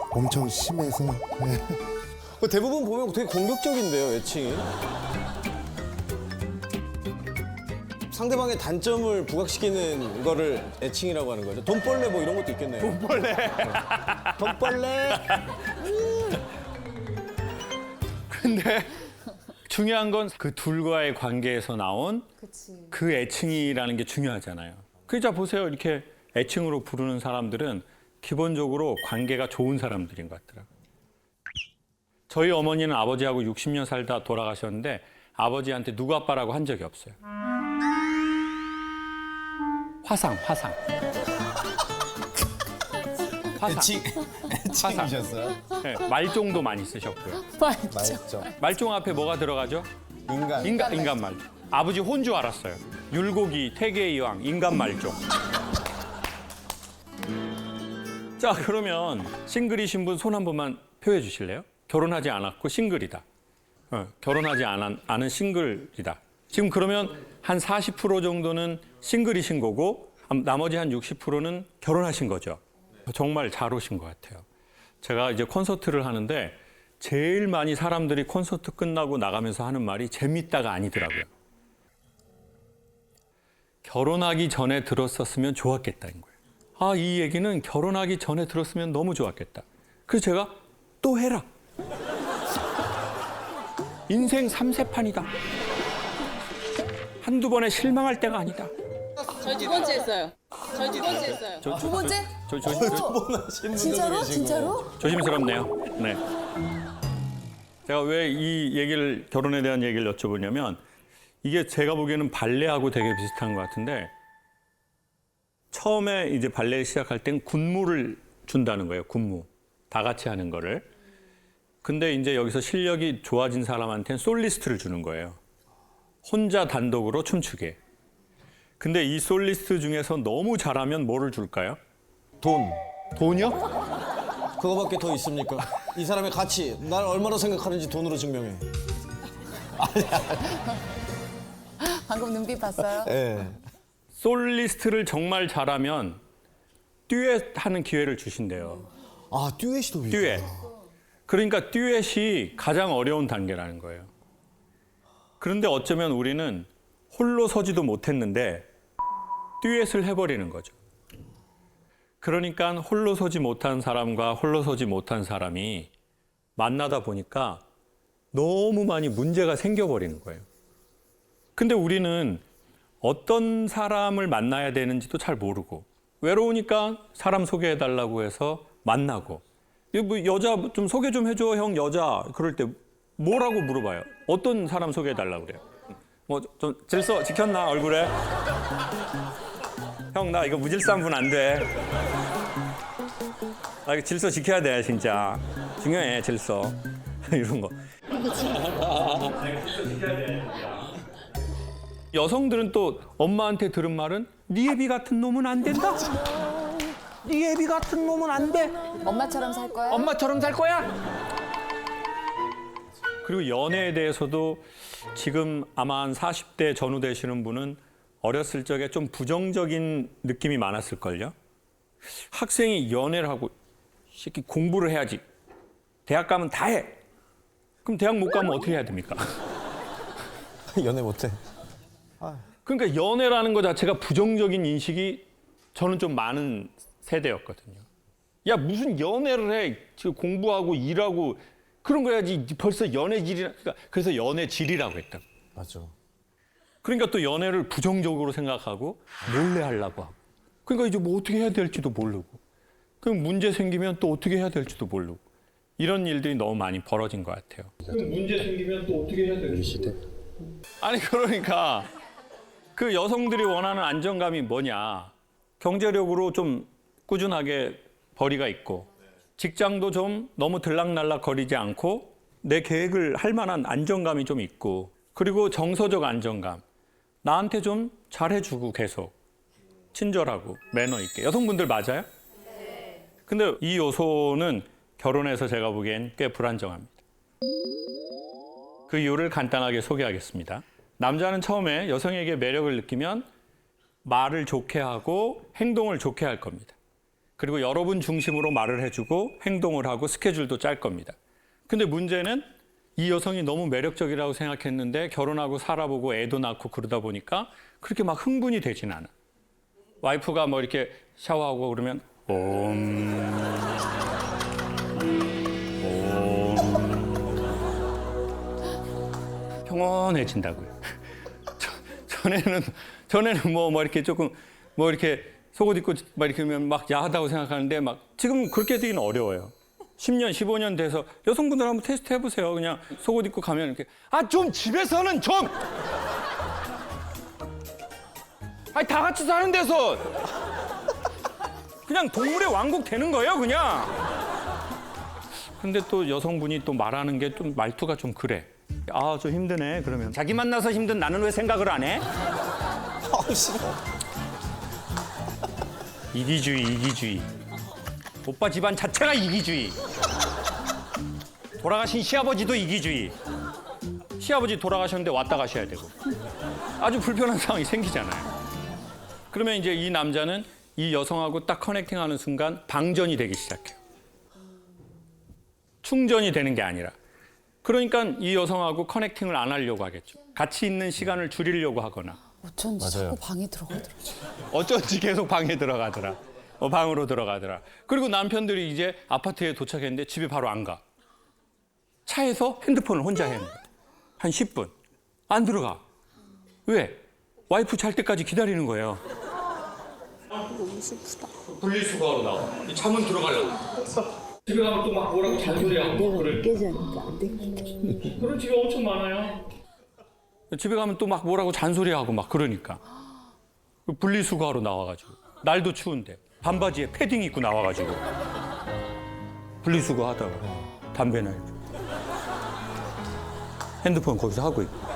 엄청 심해서. 네. 대부분 보면 되게 공격적인데요, 애칭이. 상대방의 단점을 부각시키는 거를 애칭이라고 하는 거죠. 돈벌레 뭐 이런 것도 있겠네요. 돈벌레. 돈벌레. 근데 중요한 건 그 둘과의 관계에서 나온 그 애칭이라는 게 중요하잖아요. 그자 보세요. 이렇게 애칭으로 부르는 사람들은 기본적으로 관계가 좋은 사람들인 것 같더라고요. 저희 어머니는 아버지하고 60년 살다 돌아가셨는데 아버지한테 누구 아빠라고 한 적이 없어요. 화상. 애칭이셨어요? 네, 말종도 많이 쓰셨고요. 말종 앞에 뭐가 들어가죠? 인간 말종. 아버지 혼주 알았어요. 율곡이, 태계이왕, 인간 말종. 자, 그러면 싱글이신 분 손 한 번만 표해 주실래요? 결혼하지 않았고 싱글이다. 결혼하지 않은 싱글이다. 지금 그러면 한 40% 정도는 싱글이신 거고 나머지 한 60%는 결혼하신 거죠. 정말 잘 오신 것 같아요. 제가 이제 콘서트를 하는데 제일 많이 사람들이 콘서트 끝나고 나가면서 하는 말이 재밌다가 아니더라고요. 결혼하기 전에 들었었으면 좋았겠다인 거예요. 아, 이 얘기는 결혼하기 전에 들었으면 너무 좋았겠다. 그래서 제가 또 해라. 인생 3세판이다. 한두 번에 실망할 때가 아니다. 저희 두 번째 했어요. 두 번째? 진짜로? 조심스럽네요. 네. 제가 왜 이 얘기를 결혼에 대한 얘기를 여쭤보냐면 이게 제가 보기에는 발레하고 되게 비슷한 것 같은데 처음에 이제 발레를 시작할 땐 군무를 준다는 거예요. 군무. 다 같이 하는 거를. 근데 이제 여기서 실력이 좋아진 사람한테는 솔리스트를 주는 거예요. 혼자 단독으로 춤추게. 근데 이 솔리스트 중에서 너무 잘하면 뭐를 줄까요? 돈이요? 그거밖에 더 있습니까? 이 사람의 가치, 날 얼마나 생각하는지 돈으로 증명해. 방금 눈빛 봤어요? 네. 솔리스트를 정말 잘하면 듀엣 하는 기회를 주신대요. 아, 듀엣이 듀엣. 그러니까 듀엣이 가장 어려운 단계라는 거예요. 그런데 어쩌면 우리는 홀로 서지도 못했는데 듀엣을 해버리는 거죠. 그러니까 홀로 서지 못한 사람과 홀로 서지 못한 사람이 만나다 보니까 너무 많이 문제가 생겨버리는 거예요. 근데 우리는 어떤 사람을 만나야 되는지도 잘 모르고 외로우니까 사람 소개해달라고 해서 만나고 뭐 여자 좀 소개 좀 해줘 형 여자 그럴 때 뭐라고 물어봐요? 어떤 사람 소개해달라고 그래요? 뭐 좀 질서 지켰나 얼굴에? 형 나 이거 무질서한 분 안 돼. 나 이거 질서 지켜야 돼 진짜. 중요해 질서. 이런 거. 여성들은 또 엄마한테 들은 말은 네 애비 같은 놈은 안 된다. 네 애비 같은 놈은 안 돼. 엄마처럼 살 거야? 엄마처럼 살 거야? 그리고 연애에 대해서도 지금 아마 한 40대 전후 되시는 분은 어렸을 적에 좀 부정적인 느낌이 많았을걸요. 학생이 연애를 하고 이 새끼 공부를 해야지. 대학 가면 다 해. 그럼 대학 못 가면 어떻게 해야 됩니까? 연애 못해. 그러니까 연애라는 것 자체가 부정적인 인식이 저는 좀 많은 세대였거든요. 야 무슨 연애를 해? 지금 공부하고 일하고 그런 거 해야지. 벌써 연애질이라. 그러니까 그래서 연애질이라고 했다. 맞아. 그러니까 또 연애를 부정적으로 생각하고 몰래 하려고 하고. 그러니까 이제 뭐 어떻게 해야 될지도 모르고. 그럼 문제 생기면 또 어떻게 해야 될지도 모르고. 이런 일들이 너무 많이 벌어진 것 같아요. 그럼 문제 생기면 또 어떻게 해야 될지. 아니 그러니까 그 여성들이 원하는 안정감이 뭐냐. 경제력으로 좀 꾸준하게 벌이가 있고 직장도 좀 너무 들락날락 거리지 않고 내 계획을 할 만한 안정감이 좀 있고 그리고 정서적 안정감. 나한테 좀 잘해주고 계속 친절하고 매너 있게. 여성분들 맞아요? 네. 근데 이 요소는 결혼해서 제가 보기엔 꽤 불안정합니다. 그 이유를 간단하게 소개하겠습니다. 남자는 처음에 여성에게 매력을 느끼면 말을 좋게 하고 행동을 좋게 할 겁니다. 그리고 여러분 중심으로 말을 해주고 행동을 하고 스케줄도 짤 겁니다. 근데 문제는 이 여성이 너무 매력적이라고 생각했는데 결혼하고 살아보고 애도 낳고 그러다 보니까 그렇게 막 흥분이 되진 않아. 와이프가 뭐 이렇게 샤워하고 그러면 평온해진다고요. 전에는 뭐 이렇게 조금 뭐 이렇게 속옷 입고 막 이렇게 하면 막 야하다고 생각하는데 막 지금 그렇게 되기는 어려워요. 10년, 15년 돼서 여성분들 한번 테스트 해보세요. 그냥 속옷 입고 가면 이렇게 좀 집에서는 좀 다 같이 사는 데서 그냥 동물의 왕국 되는 거예요, 그냥. 근데 또 여성분이 또 말하는 게 좀 말투가 좀 그래. 좀 힘드네. 그러면 자기 만나서 힘든 나는 왜 생각을 안 해? 싫어. 이기주의. 오빠 집안 자체가 이기주의. 돌아가신 시아버지도 이기주의. 시아버지 돌아가셨는데 왔다 가셔야 되고. 아주 불편한 상황이 생기잖아요. 그러면 이제 이 남자는 이 여성하고 딱 커넥팅하는 순간 방전이 되기 시작해요. 충전이 되는 게 아니라. 그러니까 이 여성하고 커넥팅을 안 하려고 하겠죠. 같이 있는 시간을 줄이려고 하거나. 어쩐지 자꾸 방에 들어가더라. 어쩐지 계속 방에 들어가더라. 방으로 들어가더라. 그리고 남편들이 이제 아파트에 도착했는데 집에 바로 안 가. 차에서 핸드폰을 혼자 해야 합니다. 한 10분. 안 들어가. 왜? 와이프 잘 때까지 기다리는 거예요. 너무 슬프다. 분리수거하러 나와. 잠은 들어가려고. 집에 가면 또 막 뭐라고 잔소리하고. 내가 늦게 자니까 안 되거든. 그런 집이 엄청 많아요. 집에 가면 또 막 뭐라고 잔소리하고 막 그러니까. 분리수거하러 나와가지고. 날도 추운데 반바지에 패딩 입고 나와가지고. 분리수거 하다가 담배나 이렇게. 핸드폰 거기서 하고 있고.